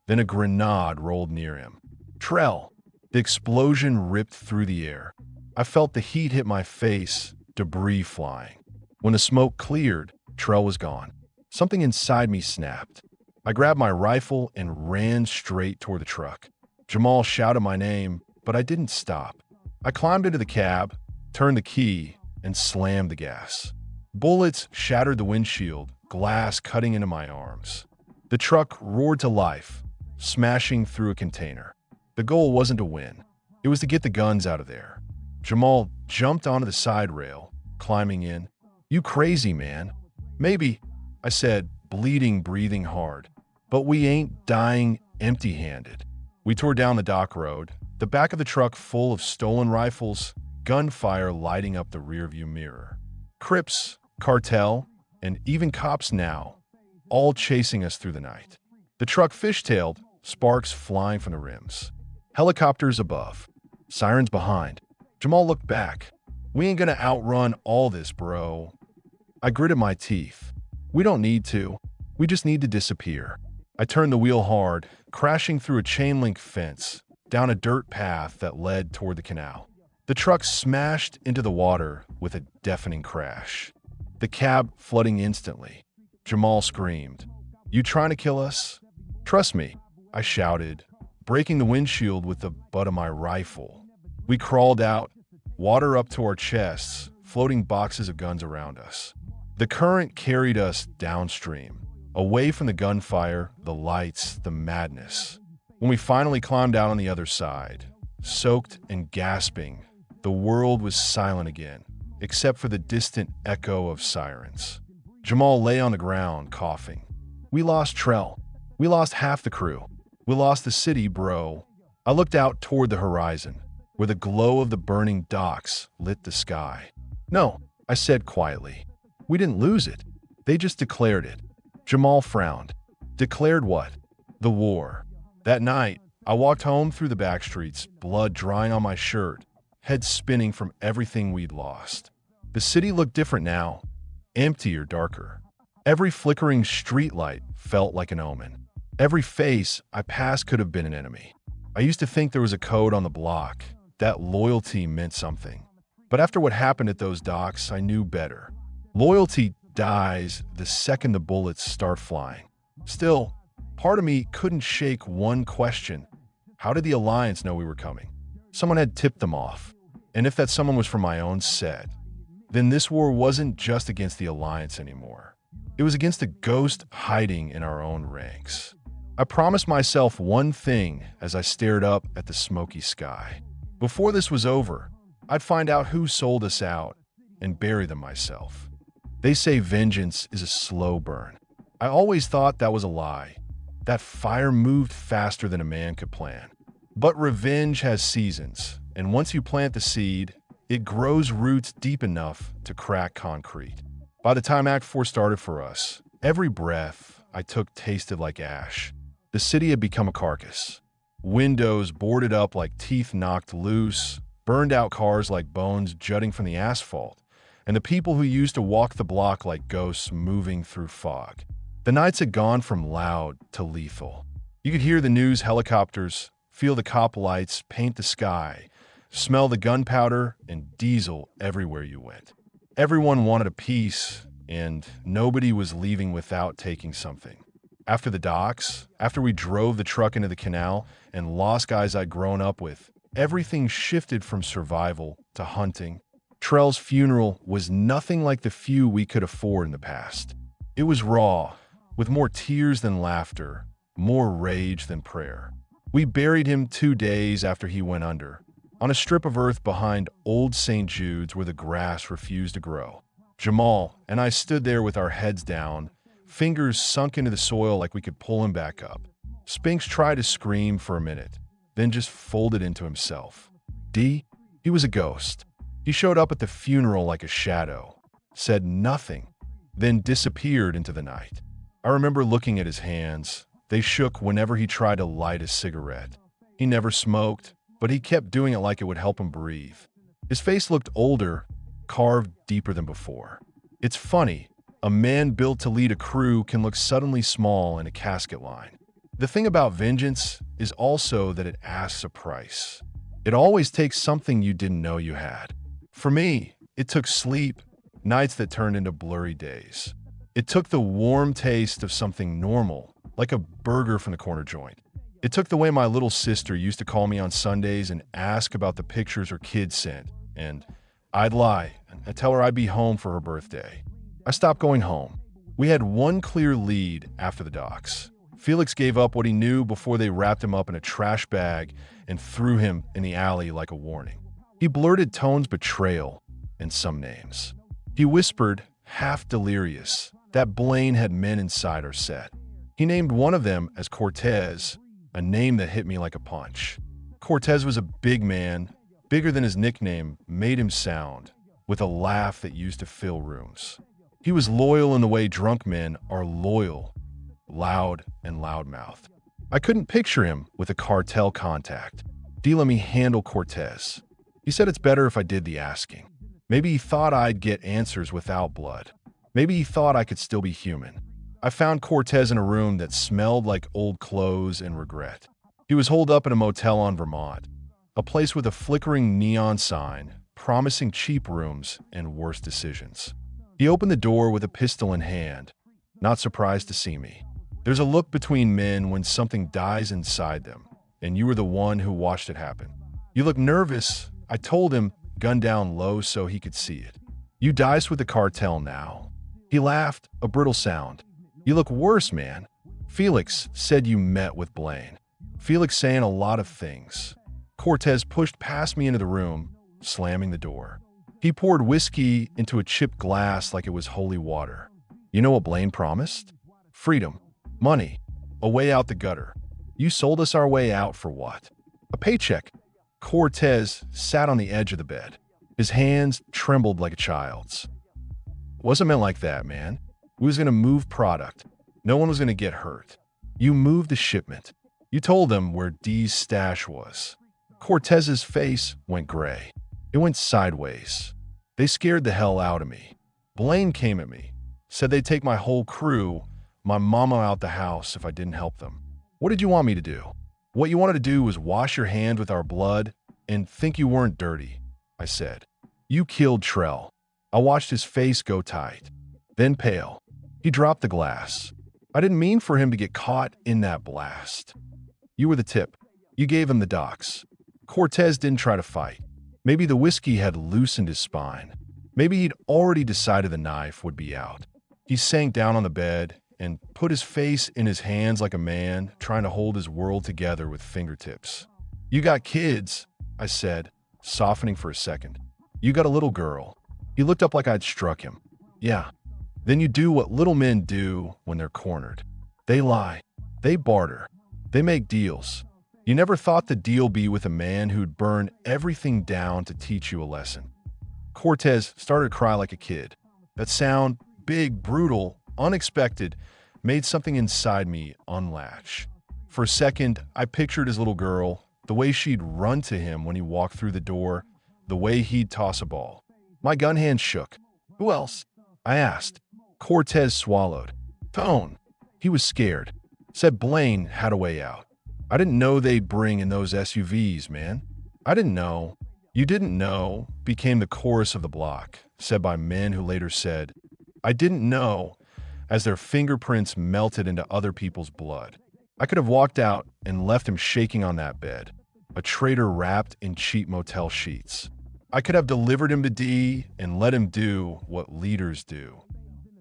Then a grenade rolled near him. Trell! The explosion ripped through the air. I felt the heat hit my face, debris flying. When the smoke cleared, Trell was gone. Something inside me snapped. I grabbed my rifle and ran straight toward the truck. Jamal shouted my name, but I didn't stop. I climbed into the cab, turned the key, and slammed the gas. Bullets shattered the windshield, glass cutting into my arms. The truck roared to life, smashing through a container. The goal wasn't to win. It was to get the guns out of there. Jamal jumped onto the side rail, climbing in. You crazy, man. Maybe, I said, bleeding, breathing hard. But we ain't dying empty-handed. We tore down the dock road, the back of the truck full of stolen rifles, gunfire lighting up the rearview mirror. Crips, cartel, and even cops now, all chasing us through the night. The truck fishtailed, sparks flying from the rims. Helicopters above, sirens behind. Jamal looked back. We ain't gonna outrun all this, bro. I gritted my teeth. We don't need to. We just need to disappear. I turned the wheel hard, crashing through a chain-link fence, down a dirt path that led toward the canal. The truck smashed into the water with a deafening crash. The cab flooding instantly. Jamal screamed, "You trying to kill us?" "Trust me," I shouted, breaking the windshield with the butt of my rifle. We crawled out, water up to our chests, floating boxes of guns around us. The current carried us downstream, Away from the gunfire, the lights, the madness. When we finally climbed out on the other side, soaked and gasping, the world was silent again, except for the distant echo of sirens. Jamal lay on the ground, coughing. We lost Trell. We lost half the crew. We lost the city, bro. I looked out toward the horizon, where the glow of the burning docks lit the sky. No, I said quietly. We didn't lose it. They just declared it. Jamal frowned. Declared what? The war. That night, I walked home through the back streets, blood drying on my shirt, head spinning from everything we'd lost. The city looked different now, emptier, darker. Every flickering streetlight felt like an omen. Every face I passed could have been an enemy. I used to think there was a code on the block, that loyalty meant something. But after what happened at those docks, I knew better. Loyalty dies the second the bullets start flying. Still, part of me couldn't shake one question. How did the Alliance know we were coming? Someone had tipped them off. And if that someone was from my own set, then this war wasn't just against the Alliance anymore. It was against a ghost hiding in our own ranks. I promised myself one thing as I stared up at the smoky sky. Before this was over, I'd find out who sold us out and bury them myself. They say vengeance is a slow burn. I always thought that was a lie. That fire moved faster than a man could plan. But revenge has seasons, and once you plant the seed, it grows roots deep enough to crack concrete. By the time Act 4 started for us, every breath I took tasted like ash. The city had become a carcass. Windows boarded up like teeth knocked loose, burned out cars like bones jutting from the asphalt, and the people who used to walk the block like ghosts moving through fog. The nights had gone from loud to lethal. You could hear the news helicopters, feel the cop lights paint the sky, smell the gunpowder and diesel everywhere you went. Everyone wanted a piece, and nobody was leaving without taking something. After the docks, after we drove the truck into the canal and lost guys I'd grown up with, everything shifted from survival to hunting. Trell's funeral was nothing like the few we could afford in the past. It was raw, with more tears than laughter, more rage than prayer. We buried him 2 days after he went under, on a strip of earth behind Old St. Jude's where the grass refused to grow. Jamal and I stood there with our heads down, fingers sunk into the soil like we could pull him back up. Spinks tried to scream for a minute, then just folded into himself. He was a ghost. He showed up at the funeral like a shadow, said nothing, then disappeared into the night. I remember looking at his hands. They shook whenever he tried to light a cigarette. He never smoked, but he kept doing it like it would help him breathe. His face looked older, carved deeper than before. It's funny, a man built to lead a crew can look suddenly small in a casket line. The thing about vengeance is also that it asks a price. It always takes something you didn't know you had. For me, it took sleep, nights that turned into blurry days. It took the warm taste of something normal, like a burger from the corner joint. It took the way my little sister used to call me on Sundays and ask about the pictures her kids sent, and I'd lie and tell her I'd be home for her birthday. I stopped going home. We had one clear lead after the docks. Felix gave up what he knew before they wrapped him up in a trash bag and threw him in the alley like a warning. He blurted Tone's betrayal and some names. He whispered, half delirious, that Blaine had men inside our set. He named one of them as Cortez, a name that hit me like a punch. Cortez was a big man, bigger than his nickname made him sound, with a laugh that used to fill rooms. He was loyal in the way drunk men are loyal, loud and loudmouthed. I couldn't picture him with a cartel contact. D let me handle Cortez. He said it's better if I did the asking. Maybe he thought I'd get answers without blood. Maybe he thought I could still be human. I found Cortez in a room that smelled like old clothes and regret. He was holed up in a motel on Vermont, a place with a flickering neon sign promising cheap rooms and worse decisions. He opened the door with a pistol in hand, not surprised to see me. There's a look between men when something dies inside them, and you were the one who watched it happen. You look nervous, I told him, gun down low so he could see it. You dice with the cartel now. He laughed, a brittle sound. You look worse, man. Felix said you met with Blaine. Felix saying a lot of things. Cortez pushed past me into the room, slamming the door. He poured whiskey into a chipped glass like it was holy water. You know what Blaine promised? Freedom. Money. A way out the gutter. You sold us our way out for what? A paycheck. Cortez sat on the edge of the bed. His hands trembled like a child's. Wasn't meant like that, man. We was going to move product. No one was going to get hurt. You moved the shipment. You told them where Dee's stash was. Cortez's face went gray. It went sideways. They scared the hell out of me. Blaine came at me. Said they'd take my whole crew, my mama out the house if I didn't help them. What did you want me to do? What you wanted to do was wash your hand with our blood and think you weren't dirty, I said. You killed Trell. I watched his face go tight, then pale. He dropped the glass. I didn't mean for him to get caught in that blast. You were the tip. You gave him the docks. Cortez didn't try to fight. Maybe the whiskey had loosened his spine. Maybe he'd already decided the knife would be out. He sank down on the bed and put his face in his hands like a man trying to hold his world together with fingertips. You got kids, I said, softening for a second. You got a little girl. He looked up like I'd struck him. Yeah. Then you do what little men do when they're cornered. They lie. They barter. They make deals. You never thought the deal be with a man who'd burn everything down to teach you a lesson. Cortez started to cry like a kid. That sound, big, brutal, unexpected, made something inside me unlatch. For a second, I pictured his little girl, the way she'd run to him when he walked through the door, the way he'd toss a ball. My gun hand shook. Who else? I asked. Cortez swallowed. Tone. He was scared. Said Blaine had a way out. I didn't know they'd bring in those SUVs, man. I didn't know. You didn't know became the chorus of the block, said by men who later said, I didn't know, as their fingerprints melted into other people's blood. I could have walked out and left him shaking on that bed, a traitor wrapped in cheap motel sheets. I could have delivered him to Dee and let him do what leaders do,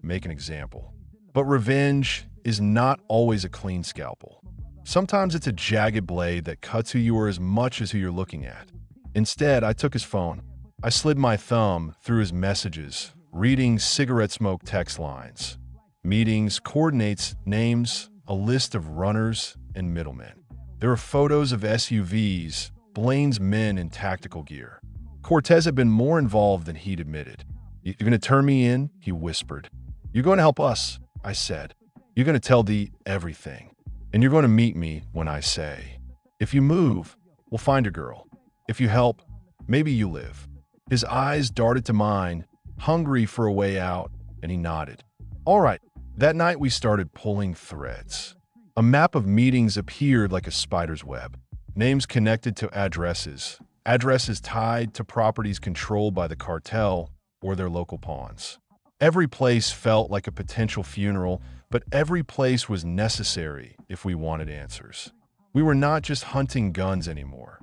make an example. But revenge is not always a clean scalpel. Sometimes it's a jagged blade that cuts who you are as much as who you're looking at. Instead, I took his phone. I slid my thumb through his messages, reading cigarette smoke text lines, meetings, coordinates, names, a list of runners and middlemen. There were photos of SUVs, Blaine's men in tactical gear. Cortez had been more involved than he'd admitted. You're going to turn me in? He whispered. You're going to help us, I said. You're going to tell Dee everything. And you're going to meet me when I say. If you move, we'll find a girl. If you help, maybe you live. His eyes darted to mine, hungry for a way out, and he nodded. All right. That night we started pulling threads. A map of meetings appeared like a spider's web. Names connected to addresses. Addresses tied to properties controlled by the cartel or their local pawns. Every place felt like a potential funeral, but every place was necessary if we wanted answers. We were not just hunting guns anymore.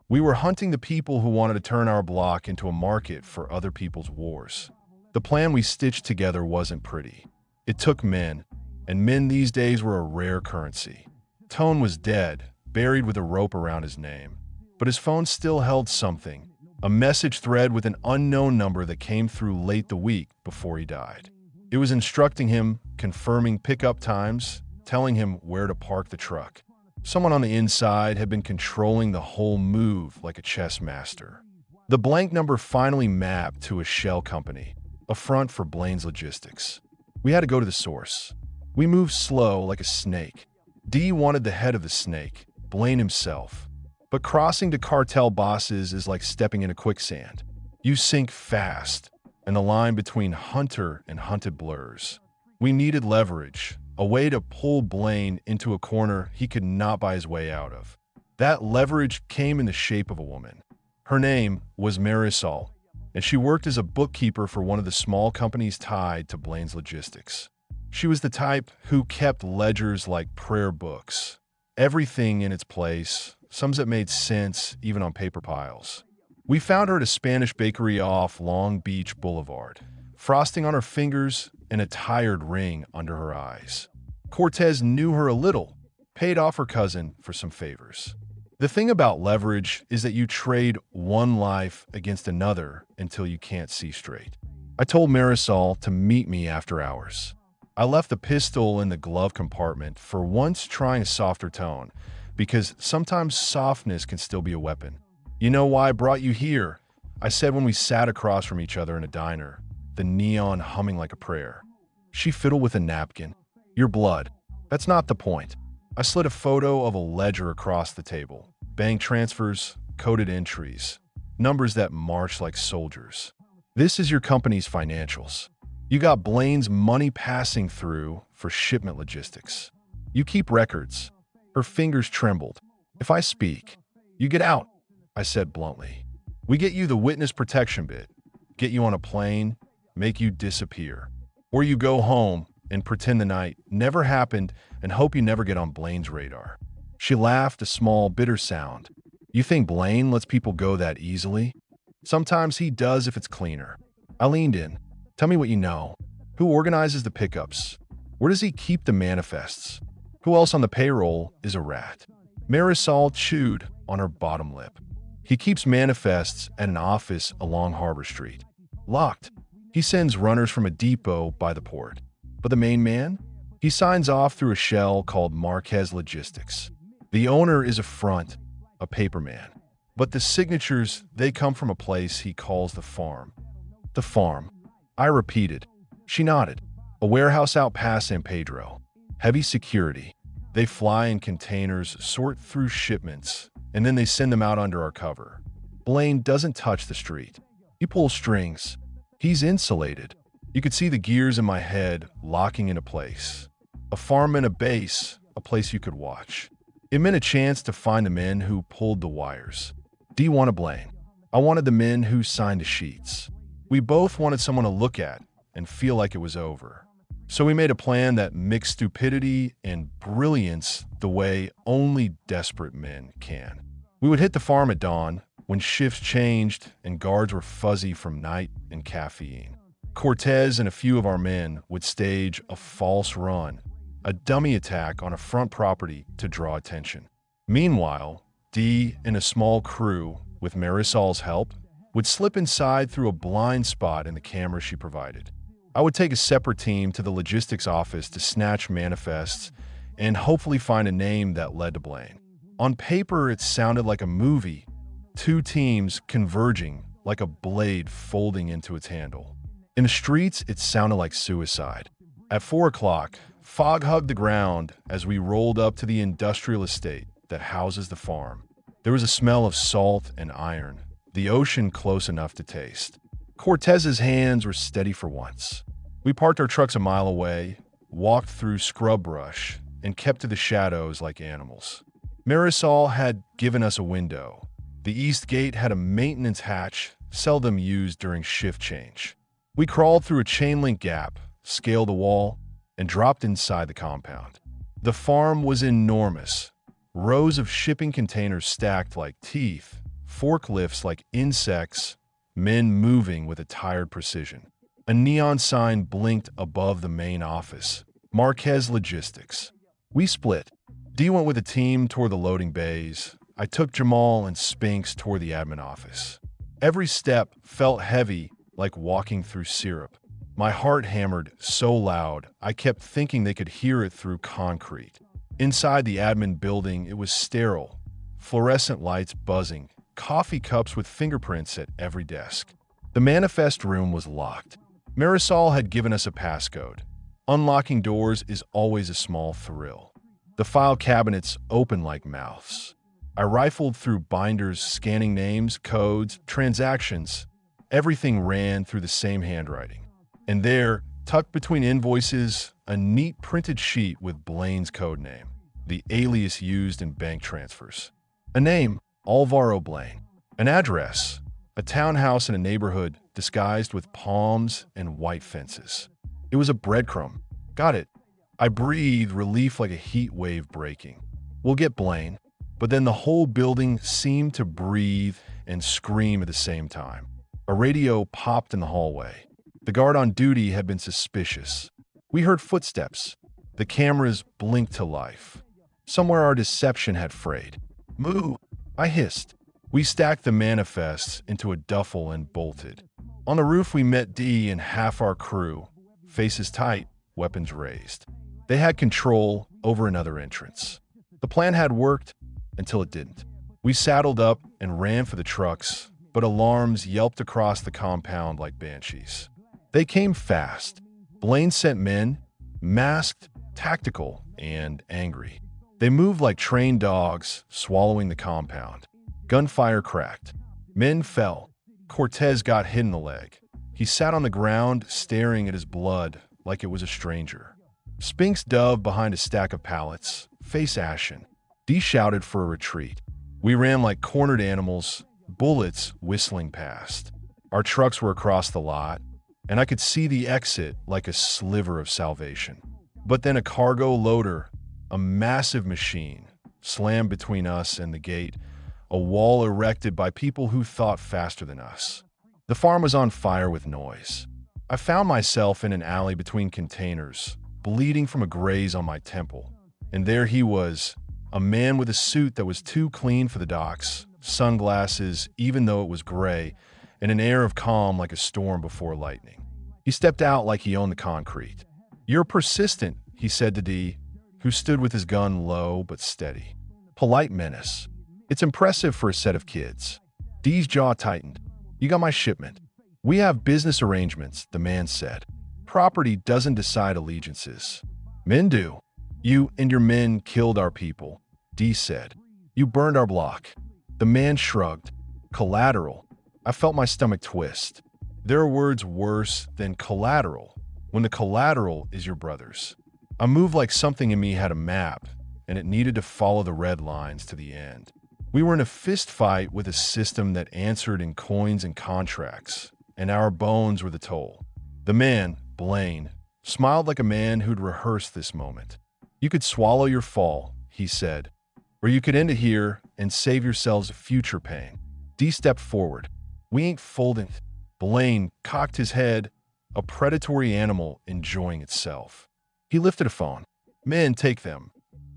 We were hunting the people who wanted to turn our block into a market for other people's wars. The plan we stitched together wasn't pretty. It took men, and men these days were a rare currency. Tone was dead, buried with a rope around his name. But his phone still held something, a message thread with an unknown number that came through late the week before he died. It was instructing him, confirming pickup times, telling him where to park the truck. Someone on the inside had been controlling the whole move like a chess master. The blank number finally mapped to a shell company, a front for Blaine's logistics. We had to go to the source. We moved slow like a snake. Dee wanted the head of the snake, Blaine himself. But crossing to cartel bosses is like stepping into quicksand. You sink fast, and the line between hunter and hunted blurs. We needed leverage, a way to pull Blaine into a corner he could not buy his way out of. That leverage came in the shape of a woman. Her name was Marisol, and she worked as a bookkeeper for one of the small companies tied to Blaine's logistics. She was the type who kept ledgers like prayer books, everything in its place, sums that made sense even on paper piles. We found her at a Spanish bakery off Long Beach Boulevard, frosting on her fingers and a tired ring under her eyes. Cortez knew her a little, paid off her cousin for some favors. The thing about leverage is that you trade one life against another until you can't see straight. I told Marisol to meet me after hours. I left the pistol in the glove compartment for once, trying a softer tone, because sometimes softness can still be a weapon. "You know why I brought you here?" I said when we sat across from each other in a diner, the neon humming like a prayer. She fiddled with a napkin. "Your blood. That's not the point." I slid a photo of a ledger across the table. Bank transfers, coded entries, numbers that march like soldiers. "This is your company's financials. You got Blaine's money passing through for shipment logistics. You keep records." Her fingers trembled. "If I speak, you get out," I said bluntly. "We get you the witness protection bit, get you on a plane, make you disappear. Or you go home and pretend the night never happened and hope you never get on Blaine's radar." She laughed, a small, bitter sound. "You think Blaine lets people go that easily?" "Sometimes he does if it's cleaner." I leaned in. "Tell me what you know. Who organizes the pickups? Where does he keep the manifests? Who else on the payroll is a rat?" Marisol chewed on her bottom lip. "He keeps manifests at an office along Harbor Street. Locked. He sends runners from a depot by the port. But the main man? He signs off through a shell called Marquez Logistics. The owner is a front, a paperman. But the signatures, they come from a place he calls the farm." "The farm," I repeated. She nodded. "A warehouse out past San Pedro. Heavy security. They fly in containers, sort through shipments, and then they send them out under our cover. Blaine doesn't touch the street. He pulls strings. He's insulated." You could see the gears in my head locking into place. A farm and a base, a place you could watch. It meant a chance to find the men who pulled the wires. "Do you want a Blaine?" I wanted the men who signed the sheets. We both wanted someone to look at and feel like it was over. So we made a plan that mixed stupidity and brilliance the way only desperate men can. We would hit the farm at dawn, when shifts changed and guards were fuzzy from night and caffeine. Cortez and a few of our men would stage a false run, a dummy attack on a front property to draw attention. Meanwhile, Dee and a small crew, with Marisol's help, would slip inside through a blind spot in the camera she provided. I would take a separate team to the logistics office to snatch manifests and hopefully find a name that led to Blaine. On paper, it sounded like a movie, two teams converging like a blade folding into its handle. In the streets, it sounded like suicide. At 4 o'clock, fog hugged the ground as we rolled up to the industrial estate that houses the farm. There was a smell of salt and iron, the ocean close enough to taste. Cortez's hands were steady for once. We parked our trucks a mile away, walked through scrub brush, and kept to the shadows like animals. Marisol had given us a window. The east gate had a maintenance hatch, seldom used during shift change. We crawled through a chain-link gap, scaled the wall, and dropped inside the compound. The farm was enormous. Rows of shipping containers stacked like teeth, forklifts like insects, men moving with a tired precision. A neon sign blinked above the main office, Marquez Logistics. We split. Dee went with a team toward the loading bays. I took Jamal and Spinks toward the admin office. Every step felt heavy, like walking through syrup. My heart hammered so loud, I kept thinking they could hear it through concrete. Inside the admin building, it was sterile. Fluorescent lights buzzing, coffee cups with fingerprints at every desk. The manifest room was locked. Marisol had given us a passcode. Unlocking doors is always a small thrill. The file cabinets open like mouths. I rifled through binders, scanning names, codes, transactions. Everything ran through the same handwriting. And there, tucked between invoices, a neat printed sheet with Blaine's code name, the alias used in bank transfers. A name, Alvaro Blaine. An address, a townhouse in a neighborhood disguised with palms and white fences. It was a breadcrumb. Got it. I breathed, relief like a heat wave breaking. We'll get Blaine. But then the whole building seemed to breathe and scream at the same time. A radio popped in the hallway. The guard on duty had been suspicious. We heard footsteps. The cameras blinked to life. Somewhere our deception had frayed. "Moo!" I hissed. We stacked the manifests into a duffel and bolted. On the roof we met D and half our crew, faces tight, weapons raised. They had control over another entrance. The plan had worked until it didn't. We saddled up and ran for the trucks, but alarms yelped across the compound like banshees. They came fast. Blaine sent men, masked, tactical, and angry. They moved like trained dogs, swallowing the compound. Gunfire cracked. Men fell. Cortez got hit in the leg. He sat on the ground, staring at his blood like it was a stranger. Spinks dove behind a stack of pallets, face ashen. D shouted for a retreat. We ran like cornered animals, bullets whistling past. Our trucks were across the lot, and I could see the exit like a sliver of salvation. But then a cargo loader, a massive machine, slammed between us and the gate, a wall erected by people who thought faster than us. The farm was on fire with noise. I found myself in an alley between containers, bleeding from a graze on my temple. And there he was, a man with a suit that was too clean for the docks, sunglasses even though it was gray, and an air of calm like a storm before lightning. He stepped out like he owned the concrete. "You're persistent," he said to D, who stood with his gun low but steady. Polite menace. It's impressive for a set of kids. D's jaw tightened. "You got my shipment." "We have business arrangements," the man said. "Property doesn't decide allegiances. Men do." "You and your men killed our people," D said. "You burned our block." The man shrugged. "Collateral." I felt my stomach twist. There are words worse than collateral when the collateral is your brother's. I moved like something in me had a map, and it needed to follow the red lines to the end. We were in a fist fight with a system that answered in coins and contracts, and our bones were the toll. The man, Blaine, smiled like a man who'd rehearsed this moment. "You could swallow your fall," he said, "or you could end it here and save yourselves future pain." D stepped forward. "We ain't folding." Blaine cocked his head, a predatory animal enjoying itself. He lifted a phone. "Men, take them."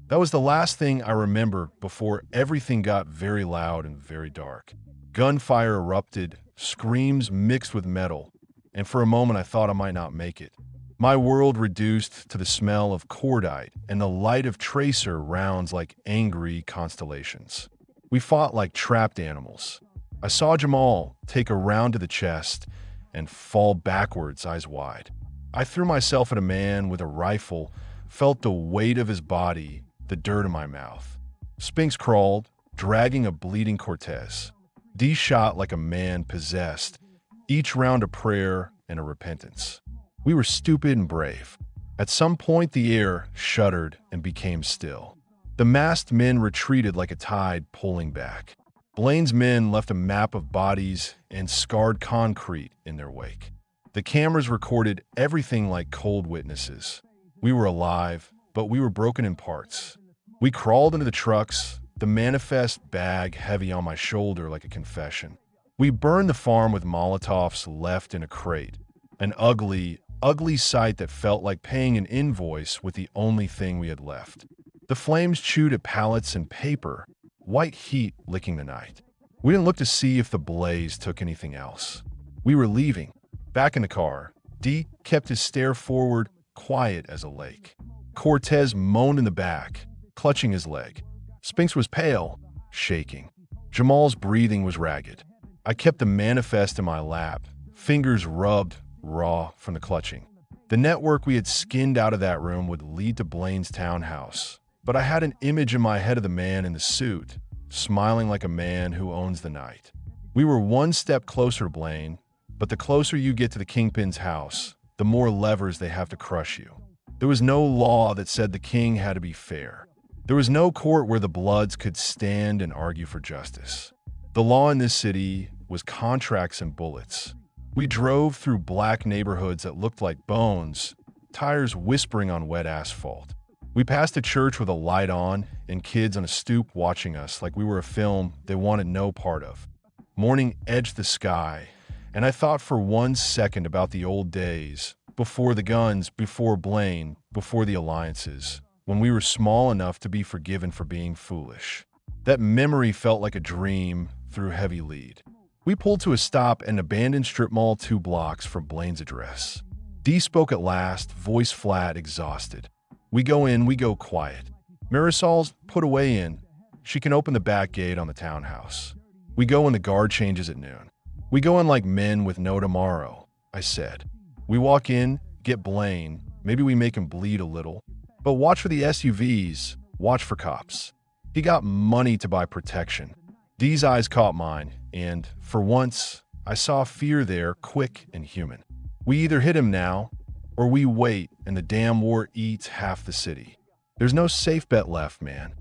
That was the last thing I remember before everything got very loud and very dark. Gunfire erupted, screams mixed with metal, and for a moment I thought I might not make it. My world reduced to the smell of cordite and the light of tracer rounds like angry constellations. We fought like trapped animals. I saw Jamal take a round to the chest and fall backwards, eyes wide. I threw myself at a man with a rifle, felt the weight of his body, the dirt in my mouth. Spinks crawled, dragging a bleeding Cortez. D shot like a man possessed, each round a prayer and a repentance. We were stupid and brave. At some point, the air shuddered and became still. The masked men retreated like a tide pulling back. Blaine's men left a map of bodies and scarred concrete in their wake. The cameras recorded everything like cold witnesses. We were alive, but we were broken in parts. We crawled into the trucks, the manifest bag heavy on my shoulder like a confession. We burned the farm with Molotovs left in a crate, an ugly, ugly sight that felt like paying an invoice with the only thing we had left. The flames chewed at pallets and paper, white heat licking the night. We didn't look to see if the blaze took anything else. We were leaving. Back in the car, D kept his stare forward, quiet as a lake. Cortez moaned in the back, clutching his leg. Spinks was pale, shaking. Jamal's breathing was ragged. I kept the manifest in my lap, fingers rubbed raw from the clutching. The network we had skinned out of that room would lead to Blaine's townhouse, but I had an image in my head of the man in the suit, smiling like a man who owns the night. We were one step closer to Blaine, but the closer you get to the Kingpin's house, the more levers they have to crush you. There was no law that said the king had to be fair. There was no court where the Bloods could stand and argue for justice. The law in this city was contracts and bullets. We drove through black neighborhoods that looked like bones, tires whispering on wet asphalt. We passed a church with a light on and kids on a stoop watching us like we were a film they wanted no part of. Morning edged the sky, and I thought for 1 second about the old days before the guns, before Blaine, before the alliances, when we were small enough to be forgiven for being foolish. That memory felt like a dream through heavy lead. We pulled to a stop at an abandoned strip mall 2 blocks from Blaine's address. Dee spoke at last, voice flat, exhausted. We go in, we go quiet. Marisol's put away in. She can open the back gate on the townhouse. We go when the guard changes at noon. We go in like men with no tomorrow, I said. We walk in, get Blaine, maybe we make him bleed a little. But watch for the SUVs, watch for cops. He got money to buy protection. Dee's eyes caught mine, and, for once, I saw fear there, quick and human. We either hit him now, or we wait and the damn war eats half the city. There's no safe bet left, man.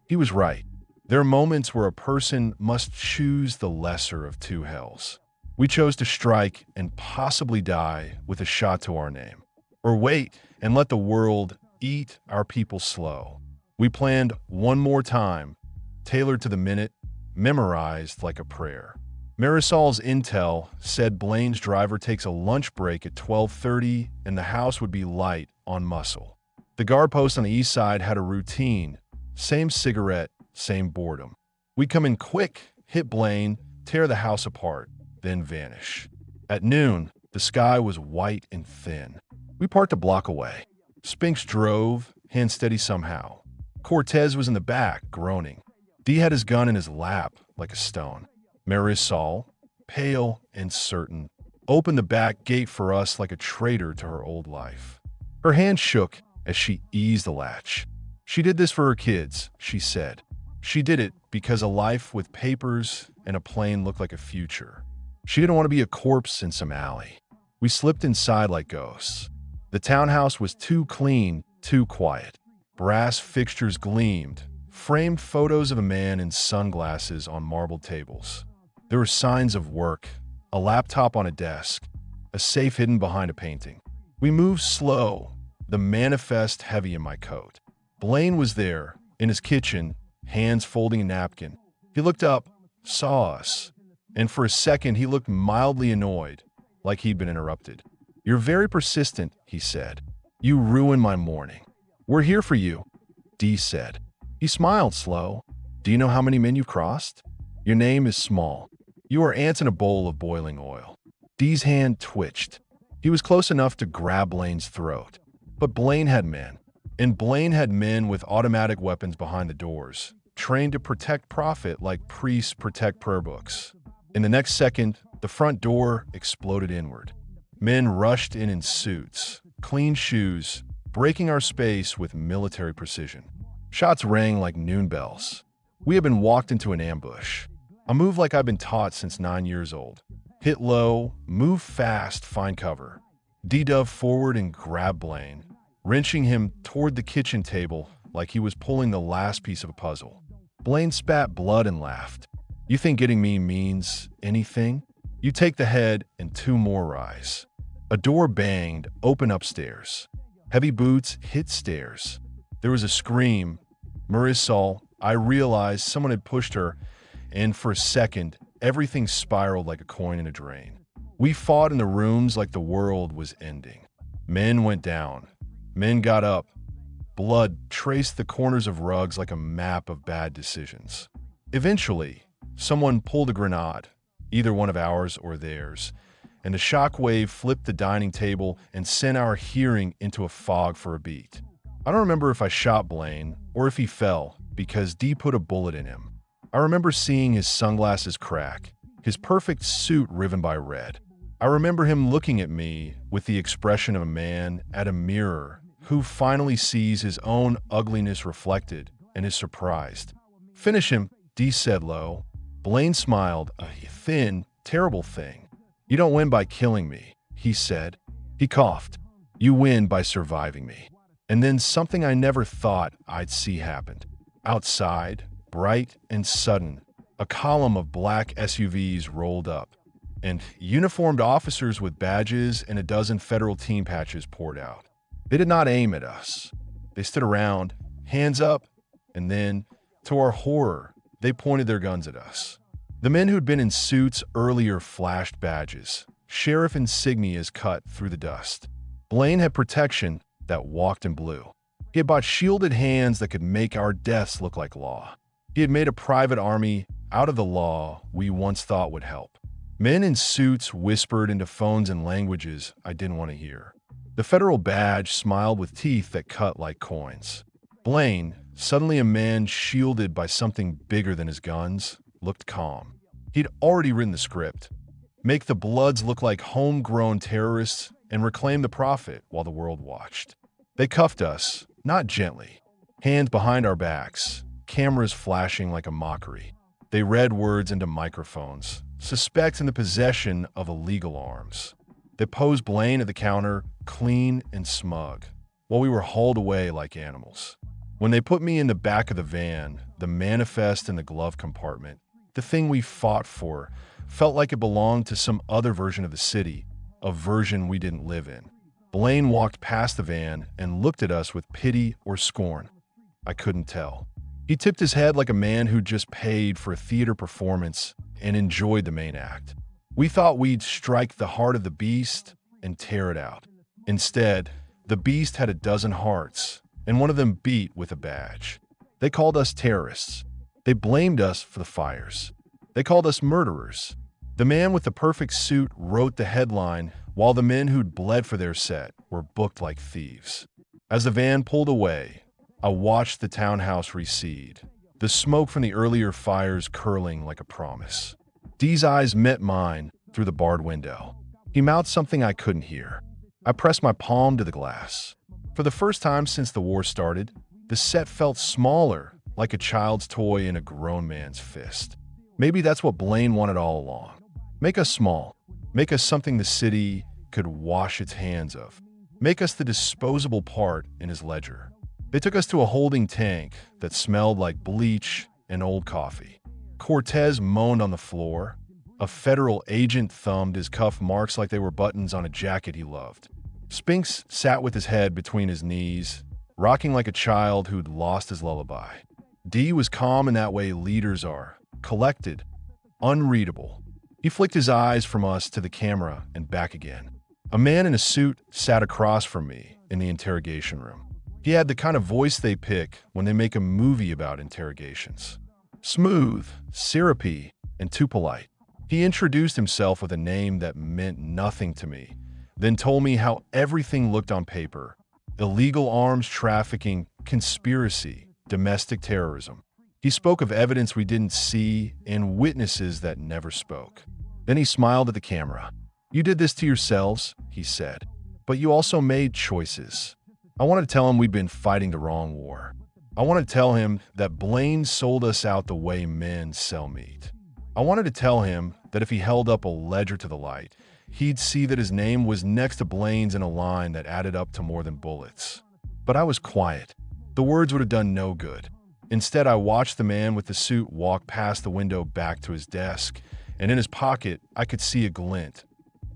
He was right. There are moments where a person must choose the lesser of two hells. We chose to strike and possibly die with a shot to our name, or wait and let the world eat our people slow. We planned one more time, tailored to the minute, memorized like a prayer. Marisol's intel said Blaine's driver takes a lunch break at 12:30 and the house would be light on muscle. The guard post on the east side had a routine, same cigarette, same boredom. We come in quick, hit Blaine, tear the house apart, then vanish. At noon, the sky was white and thin. We parked a block away. Spinks drove, hand steady somehow. Cortez was in the back, groaning. Dee had his gun in his lap like a stone. Marisol, pale and certain, opened the back gate for us like a traitor to her old life. Her hand shook as she eased the latch. She did this for her kids, she said. She did it because a life with papers and a plane looked like a future. She didn't want to be a corpse in some alley. We slipped inside like ghosts. The townhouse was too clean, too quiet. Brass fixtures gleamed, framed photos of a man in sunglasses on marble tables. There were signs of work, a laptop on a desk, a safe hidden behind a painting. We moved slow, the manifest heavy in my coat. Blaine was there, in his kitchen, hands folding a napkin. He looked up, saw us, and for a second he looked mildly annoyed, like he'd been interrupted. "You're very persistent," he said. "You ruined my morning." "We're here for you," Dee said. He smiled slow. "Do you know how many men you've crossed? Your name is small. You are ants in a bowl of boiling oil." Dee's hand twitched. He was close enough to grab Blaine's throat. But Blaine had men. And Blaine had men with automatic weapons behind the doors, trained to protect profit like priests protect prayer books. In the next second, the front door exploded inward. Men rushed in suits, clean shoes, breaking our space with military precision. Shots rang like noon bells. We had been walked into an ambush. A move like I've been taught since 9 years old. Hit low, move fast, find cover. Dee dove forward and grabbed Blaine, wrenching him toward the kitchen table like he was pulling the last piece of a puzzle. Blaine spat blood and laughed. "You think getting me means anything? You take the head and 2 more rise." A door banged, open upstairs. Heavy boots hit stairs. There was a scream. Marisol, I realized someone had pushed her, and for a second, everything spiraled like a coin in a drain. We fought in the rooms like the world was ending. Men went down. Men got up. Blood traced the corners of rugs like a map of bad decisions. Eventually, someone pulled a grenade, either one of ours or theirs, and the shockwave flipped the dining table and sent our hearing into a fog for a beat. I don't remember if I shot Blaine or if he fell, because Dee put a bullet in him. I remember seeing his sunglasses crack, his perfect suit riven by red. I remember him looking at me with the expression of a man at a mirror who finally sees his own ugliness reflected and is surprised. "Finish him," Dee said low. Blaine smiled, a thin, terrible thing. "You don't win by killing me," he said. He coughed. "You win by surviving me." And then something I never thought I'd see happened. Outside, bright and sudden, a column of black SUVs rolled up, and uniformed officers with badges and a dozen federal team patches poured out. They did not aim at us. They stood around, hands up, and then, to our horror, they pointed their guns at us. The men who'd been in suits earlier flashed badges, sheriff insignias cut through the dust. Blaine had protection that walked in blue. He had bought shielded hands that could make our deaths look like law. He had made a private army out of the law we once thought would help. Men in suits whispered into phones in languages I didn't want to hear. The federal badge smiled with teeth that cut like coins. Blaine, suddenly a man shielded by something bigger than his guns, looked calm. He'd already written the script. Make the Bloods look like homegrown terrorists and reclaim the profit while the world watched. They cuffed us, not gently. Hands behind our backs, cameras flashing like a mockery. They read words into microphones, suspects in the possession of illegal arms. They posed Blaine at the counter, clean and smug, while we were hauled away like animals. When they put me in the back of the van, the manifest in the glove compartment, the thing we fought for, felt like it belonged to some other version of the city, a version we didn't live in. Blaine walked past the van and looked at us with pity or scorn. I couldn't tell. He tipped his head like a man who'd just paid for a theater performance and enjoyed the main act. We thought we'd strike the heart of the beast and tear it out. Instead, the beast had a dozen hearts, and one of them beat with a badge. They called us terrorists. They blamed us for the fires. They called us murderers. The man with the perfect suit wrote the headline, while the men who'd bled for their set were booked like thieves. As the van pulled away, I watched the townhouse recede, the smoke from the earlier fires curling like a promise. Dee's eyes met mine through the barred window. He mouthed something I couldn't hear. I pressed my palm to the glass. For the first time since the war started, the set felt smaller, like a child's toy in a grown man's fist. Maybe that's what Blaine wanted all along. Make us small. Make us something the city could wash its hands of. Make us the disposable part in his ledger. They took us to a holding tank that smelled like bleach and old coffee. Cortez moaned on the floor. A federal agent thumbed his cuff marks like they were buttons on a jacket he loved. Spinks sat with his head between his knees, rocking like a child who'd lost his lullaby. Dee was calm in that way leaders are, collected, unreadable. He flicked his eyes from us to the camera and back again. A man in a suit sat across from me in the interrogation room. He had the kind of voice they pick when they make a movie about interrogations. Smooth, syrupy, and too polite. He introduced himself with a name that meant nothing to me, then told me how everything looked on paper: illegal arms trafficking, conspiracy, domestic terrorism. He spoke of evidence we didn't see and witnesses that never spoke. Then he smiled at the camera. You did this to yourselves, he said, but you also made choices. I wanted to tell him we'd been fighting the wrong war. I wanted to tell him that Blaine sold us out the way men sell meat. I wanted to tell him that if he held up a ledger to the light, he'd see that his name was next to Blaine's in a line that added up to more than bullets. But I was quiet. The words would have done no good. Instead, I watched the man with the suit walk past the window back to his desk, and in his pocket, I could see a glint.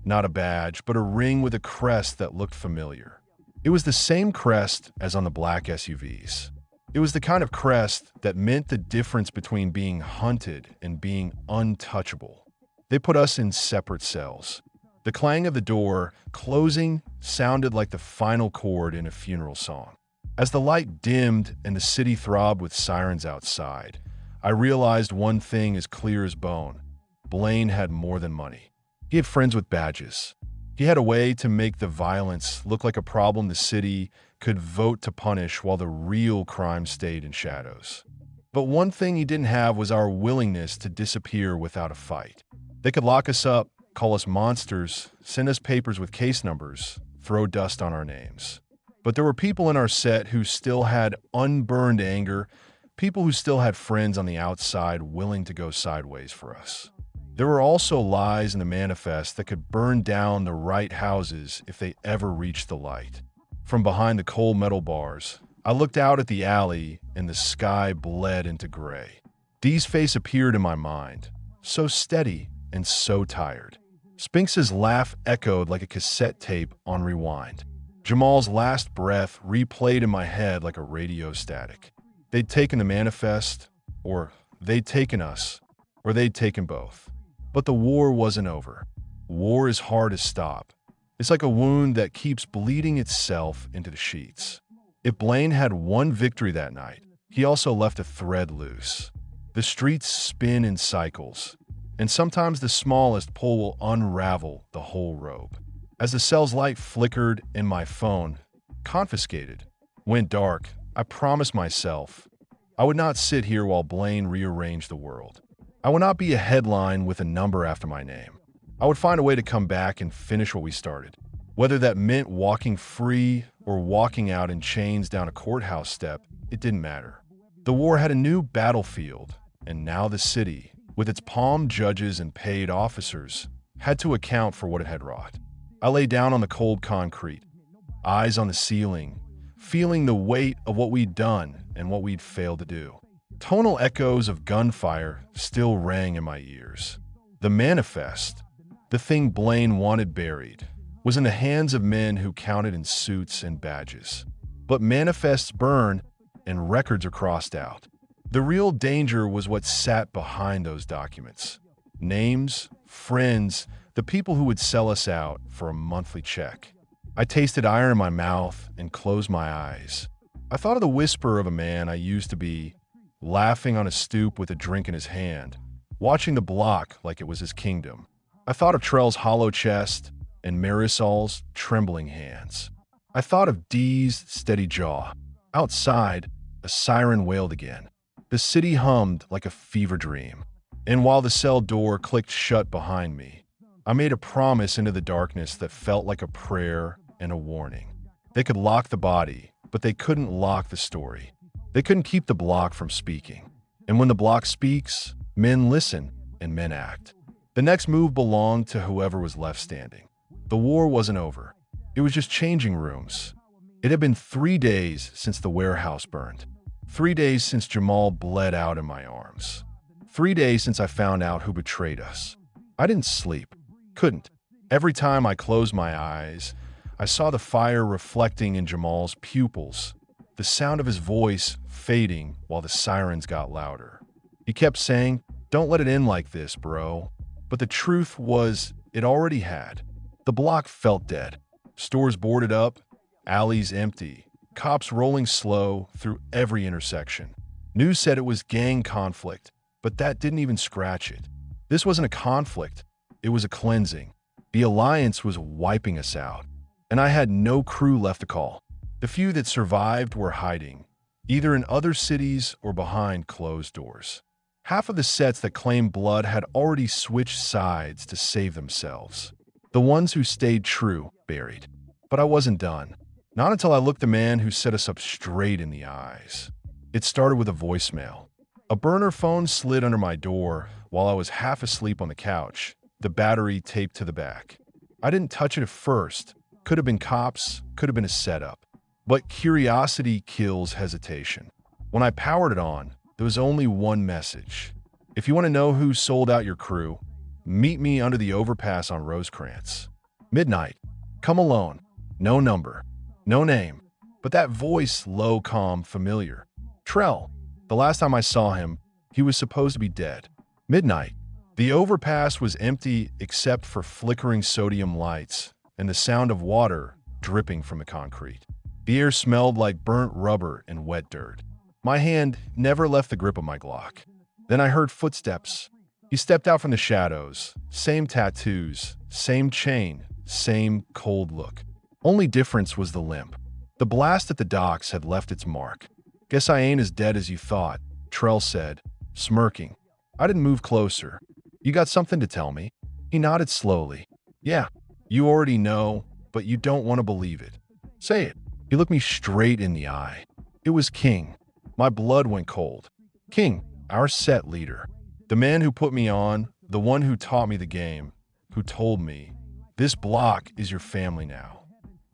Not a badge, but a ring with a crest that looked familiar. It was the same crest as on the black SUVs. It was the kind of crest that meant the difference between being hunted and being untouchable. They put us in separate cells. The clang of the door closing sounded like the final chord in a funeral song. As the light dimmed and the city throbbed with sirens outside, I realized one thing as clear as bone. Blaine had more than money. He had friends with badges. He had a way to make the violence look like a problem the city could vote to punish while the real crime stayed in shadows. But one thing he didn't have was our willingness to disappear without a fight. They could lock us up, call us monsters, send us papers with case numbers, throw dust on our names. But there were people in our set who still had unburned anger, people who still had friends on the outside willing to go sideways for us. There were also lies in the manifest that could burn down the right houses if they ever reached the light. From behind the cold metal bars, I looked out at the alley and the sky bled into gray. Dee's face appeared in my mind, so steady and so tired. Spinks's laugh echoed like a cassette tape on rewind. Jamal's last breath replayed in my head like a radio static. They'd taken the manifest, or they'd taken us, or they'd taken both. But the war wasn't over. War is hard to stop, It's like a wound that keeps bleeding itself into the sheets. If Blaine had one victory that night, he also left a thread loose. The streets spin in cycles, and sometimes the smallest pull will unravel the whole rope. As the cell's light flickered and my phone, confiscated, went dark, I promised myself I would not sit here while Blaine rearranged the world. I would not be a headline with a number after my name. I would find a way to come back and finish what we started. Whether that meant walking free or walking out in chains down a courthouse step, it didn't matter. The war had a new battlefield, and now the city, with its palm judges and paid officers, had to account for what it had wrought. I lay down on the cold concrete, eyes on the ceiling, feeling the weight of what we'd done and what we'd failed to do. Tonal echoes of gunfire still rang in my ears. The manifest, the thing Blaine wanted buried, was in the hands of men who counted in suits and badges. But manifests burn and records are crossed out. The real danger was what sat behind those documents. Names, friends, the people who would sell us out for a monthly check. I tasted iron in my mouth and closed my eyes. I thought of the whisper of a man I used to be, laughing on a stoop with a drink in his hand, watching the block like it was his kingdom. I thought of Trell's hollow chest and Marisol's trembling hands. I thought of Dee's steady jaw. Outside, a siren wailed again. The city hummed like a fever dream. And while the cell door clicked shut behind me, I made a promise into the darkness that felt like a prayer and a warning. They could lock the body, but they couldn't lock the story. They couldn't keep the block from speaking. And when the block speaks, men listen and men act. The next move belonged to whoever was left standing. The war wasn't over. It was just changing rooms. It had been 3 days since the warehouse burned. 3 days since Jamal bled out in my arms. 3 days since I found out who betrayed us. I didn't sleep. Couldn't. Every time I closed my eyes, I saw the fire reflecting in Jamal's pupils, the sound of his voice fading while the sirens got louder. He kept saying, "Don't let it end like this, bro." But the truth was, it already had. The block felt dead. Stores boarded up, alleys empty, cops rolling slow through every intersection. News said it was gang conflict, but that didn't even scratch it. This wasn't a conflict. It was a cleansing. The Alliance was wiping us out, and I had no crew left to call. The few that survived were hiding, either in other cities or behind closed doors. Half of the sets that claimed blood had already switched sides to save themselves. The ones who stayed true, buried. But I wasn't done. Not until I looked the man who set us up straight in the eyes. It started with a voicemail. A burner phone slid under my door while I was half asleep on the couch, the battery taped to the back. I didn't touch it at first. Could have been cops, could have been a setup. But curiosity kills hesitation. When I powered it on, there was only one message. If you want to know who sold out your crew, meet me under the overpass on Rosecrans. Midnight. Come alone. No number. No name. But that voice, low, calm, familiar. Trell. The last time I saw him, he was supposed to be dead. Midnight. The overpass was empty except for flickering sodium lights and the sound of water dripping from the concrete. The air smelled like burnt rubber and wet dirt. My hand never left the grip of my Glock. Then I heard footsteps. He stepped out from the shadows. Same tattoos, same chain, same cold look. Only difference was the limp. The blast at the docks had left its mark. "Guess I ain't as dead as you thought," Trell said, smirking. I didn't move closer. "You got something to tell me?" He nodded slowly. "Yeah, you already know, but you don't want to believe it." "Say it." He looked me straight in the eye. It was King. My blood went cold. King, our set leader. The man who put me on, the one who taught me the game, who told me, "This block is your family now."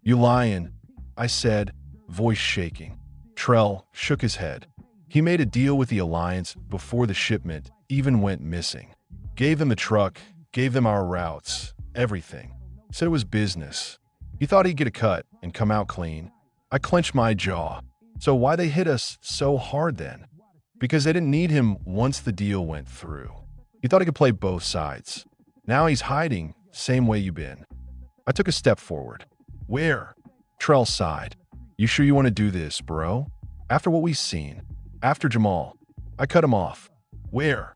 "You lying," I said, voice shaking. Trell shook his head. He made a deal with the Alliance before the shipment even went missing. Gave them the truck, gave them our routes, everything. Said it was business. He thought he'd get a cut and come out clean. I clenched my jaw. So why they hit us so hard then? Because they didn't need him once the deal went through. He thought he could play both sides. Now he's hiding, same way you been. I took a step forward. Where? Trell sighed. You sure you want to do this, bro? After what we've seen. After Jamal. I cut him off. Where?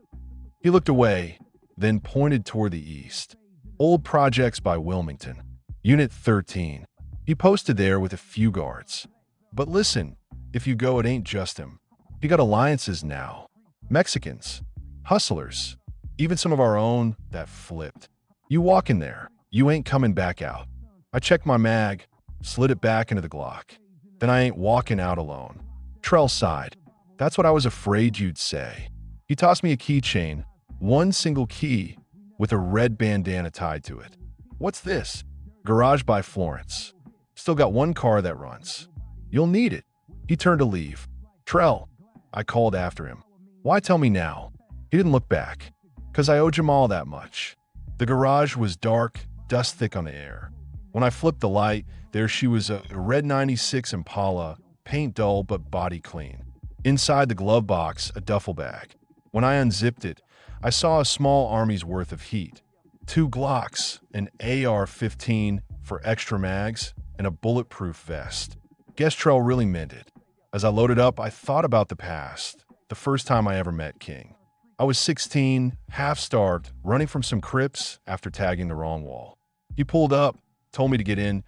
He looked away, then pointed toward the east. Old Projects by Wilmington. Unit 13. He posted there with a few guards. But listen, if you go, it ain't just him. You got alliances now. Mexicans. Hustlers. Even some of our own that flipped. You walk in there, you ain't coming back out. I checked my mag, slid it back into the Glock. Then I ain't walking out alone. Trell sighed. That's what I was afraid you'd say. He tossed me a keychain, one single key, with a red bandana tied to it. What's this? Garage by Florence. Still got one car that runs. You'll need it. He turned to leave. Trell, I called after him. Why tell me now? He didn't look back. 'Cause I owe Jamal that much. The garage was dark, dust thick on the air. When I flipped the light, there she was, a red 96 Impala, paint dull but body clean. Inside the glove box, a duffel bag. When I unzipped it, I saw a small army's worth of heat. 2 Glocks, an AR-15 for extra mags, and a bulletproof vest. Guess Trell really meant it. As I loaded up, I thought about the past, the first time I ever met King. I was 16, half-starved, running from some Crips after tagging the wrong wall. He pulled up, told me to get in,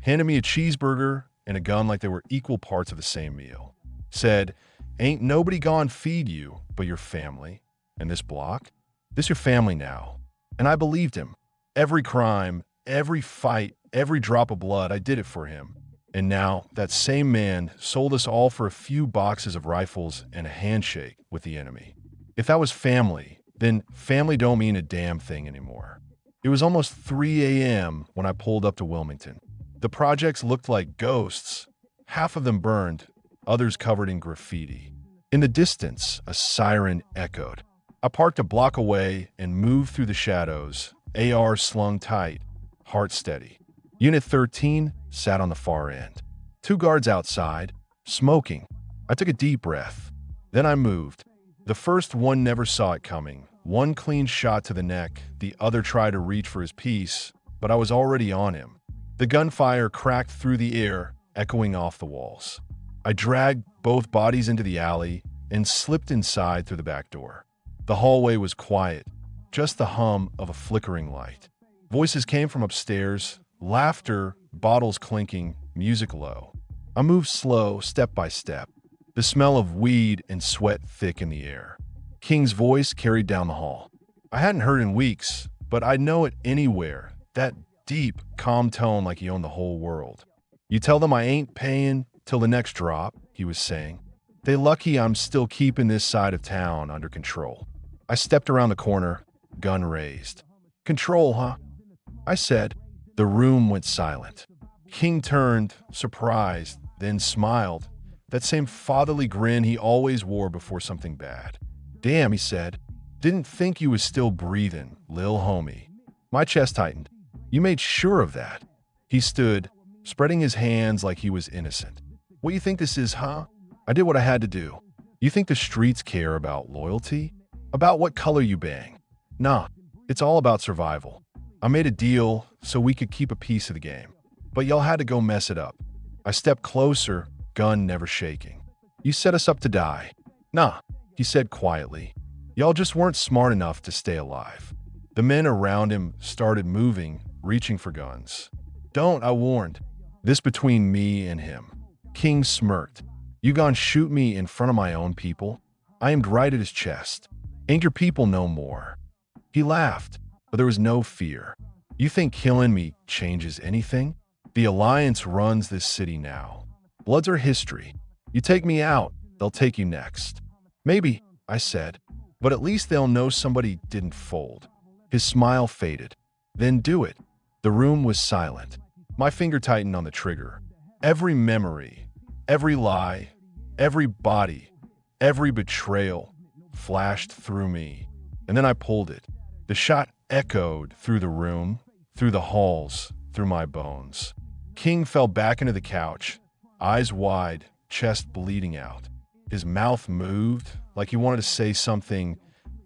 handed me a cheeseburger and a gun like they were equal parts of the same meal. Said, ain't nobody gone feed you but your family. And this block? This your family now. And I believed him. Every crime, every fight, every drop of blood, I did it for him. And now, that same man sold us all for a few boxes of rifles and a handshake with the enemy. If that was family, then family don't mean a damn thing anymore. It was almost 3 a.m. when I pulled up to Wilmington. The projects looked like ghosts. Half of them burned, others covered in graffiti. In the distance, a siren echoed. I parked a block away and moved through the shadows, AR slung tight, heart steady. Unit 13 sat on the far end. 2 guards outside, smoking. I took a deep breath. Then I moved. The first one never saw it coming. One clean shot to the neck, the other tried to reach for his piece, but I was already on him. The gunfire cracked through the air, echoing off the walls. I dragged both bodies into the alley and slipped inside through the back door. The hallway was quiet, just the hum of a flickering light. Voices came from upstairs, laughter, bottles clinking, music low. I moved slow, step by step. The smell of weed and sweat thick in the air. King's voice carried down the hall. I hadn't heard in weeks, but I'd know it anywhere. That deep, calm tone like he owned the whole world. You tell them I ain't paying till the next drop, he was saying. They lucky I'm still keeping this side of town under control. I stepped around the corner, gun raised. Control, huh? I said. The room went silent. King turned, surprised, then smiled. That same fatherly grin he always wore before something bad. Damn, he said. Didn't think you was still breathing, lil homie. My chest tightened. You made sure of that. He stood, spreading his hands like he was innocent. What you think this is, huh? I did what I had to do. You think the streets care about loyalty? About what color you bang? Nah, it's all about survival. I made a deal so we could keep a piece of the game. But y'all had to go mess it up. I stepped closer, gun never shaking. You set us up to die. Nah, he said quietly. Y'all just weren't smart enough to stay alive. The men around him started moving, reaching for guns. Don't, I warned. This between me and him. King smirked. You gone shoot me in front of my own people? I aimed right at his chest. Ain't your people no more? He laughed, but there was no fear. You think killing me changes anything? The Alliance runs this city now. Bloods are history. You take me out, they'll take you next. Maybe, I said, but at least they'll know somebody didn't fold. His smile faded. Then do it. The room was silent. My finger tightened on the trigger. Every memory, every lie, every body, every betrayal flashed through me. And then I pulled it. The shot echoed through the room, through the halls, through my bones. King fell back into the couch, eyes wide, chest bleeding out. His mouth moved like he wanted to say something.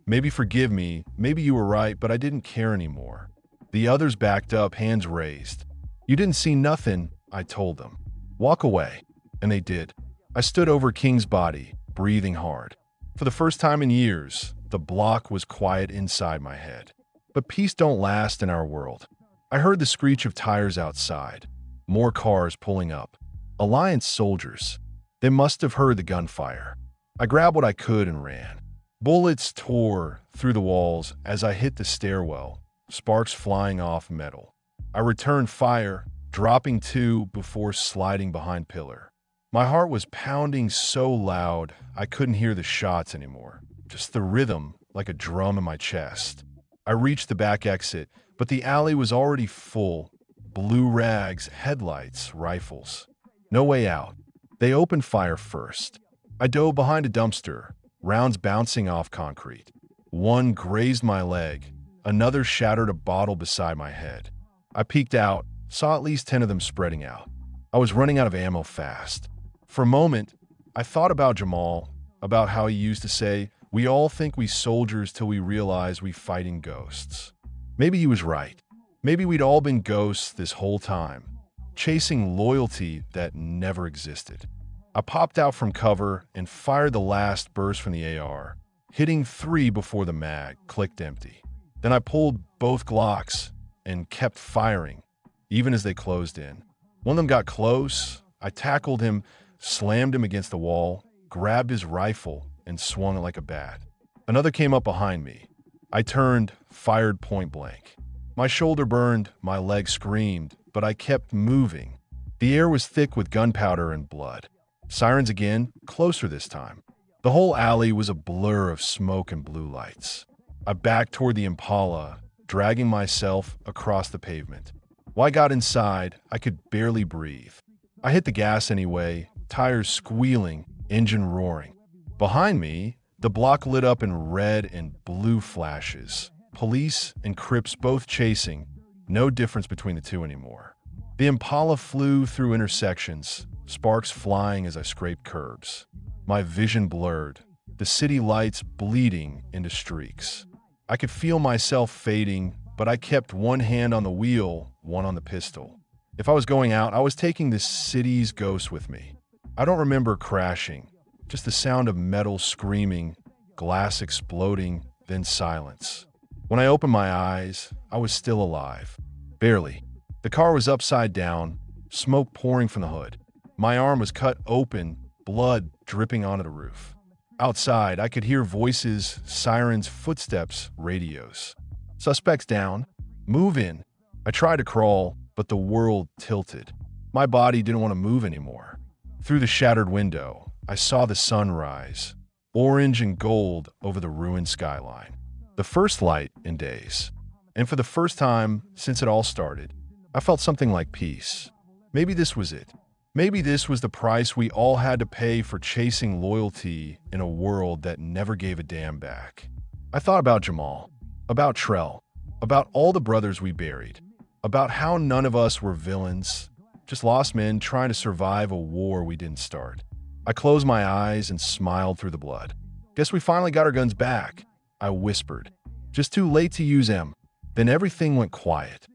Maybe forgive me, maybe you were right, but I didn't care anymore. The others backed up, hands raised. You didn't see nothing, I told them. Walk away. And they did. I stood over King's body, breathing hard. For the first time in years, the block was quiet inside my head. But peace don't last in our world. I heard the screech of tires outside. More cars pulling up. Alliance soldiers. They must have heard the gunfire. I grabbed what I could and ran. Bullets tore through the walls as I hit the stairwell, sparks flying off metal. I returned fire, dropping two before sliding behind pillar. My heart was pounding so loud I couldn't hear the shots anymore, just the rhythm like a drum in my chest. I reached the back exit, but the alley was already full. Blue rags, headlights, rifles. No way out. They opened fire first. I dove behind a dumpster, rounds bouncing off concrete. One grazed my leg, another shattered a bottle beside my head. I peeked out, saw at least 10 of them spreading out. I was running out of ammo fast. For a moment, I thought about Jamal, about how he used to say, "We all think we soldiers till we realize we fighting ghosts." Maybe he was right. Maybe we'd all been ghosts this whole time, chasing loyalty that never existed. I popped out from cover and fired the last burst from the AR, hitting 3 before the mag clicked empty. Then I pulled both Glocks and kept firing, even as they closed in. One of them got close. I tackled him, slammed him against the wall, grabbed his rifle, and swung it like a bat. Another came up behind me. I turned, fired point blank. My shoulder burned, my leg screamed, but I kept moving. The air was thick with gunpowder and blood. Sirens again, closer this time. The whole alley was a blur of smoke and blue lights. I backed toward the Impala, dragging myself across the pavement. When I got inside, I could barely breathe. I hit the gas anyway, tires squealing, engine roaring. Behind me, the block lit up in red and blue flashes. Police and Crips both chasing, no difference between the two anymore. The Impala flew through intersections, sparks flying as I scraped curbs. My vision blurred, the city lights bleeding into streaks. I could feel myself fading, but I kept one hand on the wheel, one on the pistol. If I was going out, I was taking the city's ghost with me. I don't remember crashing, just the sound of metal screaming, glass exploding, then silence. When I opened my eyes, I was still alive. Barely. The car was upside down, smoke pouring from the hood. My arm was cut open, blood dripping onto the roof. Outside, I could hear voices, sirens, footsteps, radios. Suspects down. Move in. I tried to crawl, but the world tilted. My body didn't want to move anymore. Through the shattered window, I saw the sun rise, orange and gold over the ruined skyline. The first light in days. And for the first time since it all started, I felt something like peace. Maybe this was it. Maybe this was the price we all had to pay for chasing loyalty in a world that never gave a damn back. I thought about Jamal, about Trell, about all the brothers we buried, about how none of us were villains, just lost men trying to survive a war we didn't start. I closed my eyes and smiled through the blood. Guess we finally got our guns back, I whispered. Just too late to use them. Then everything went quiet.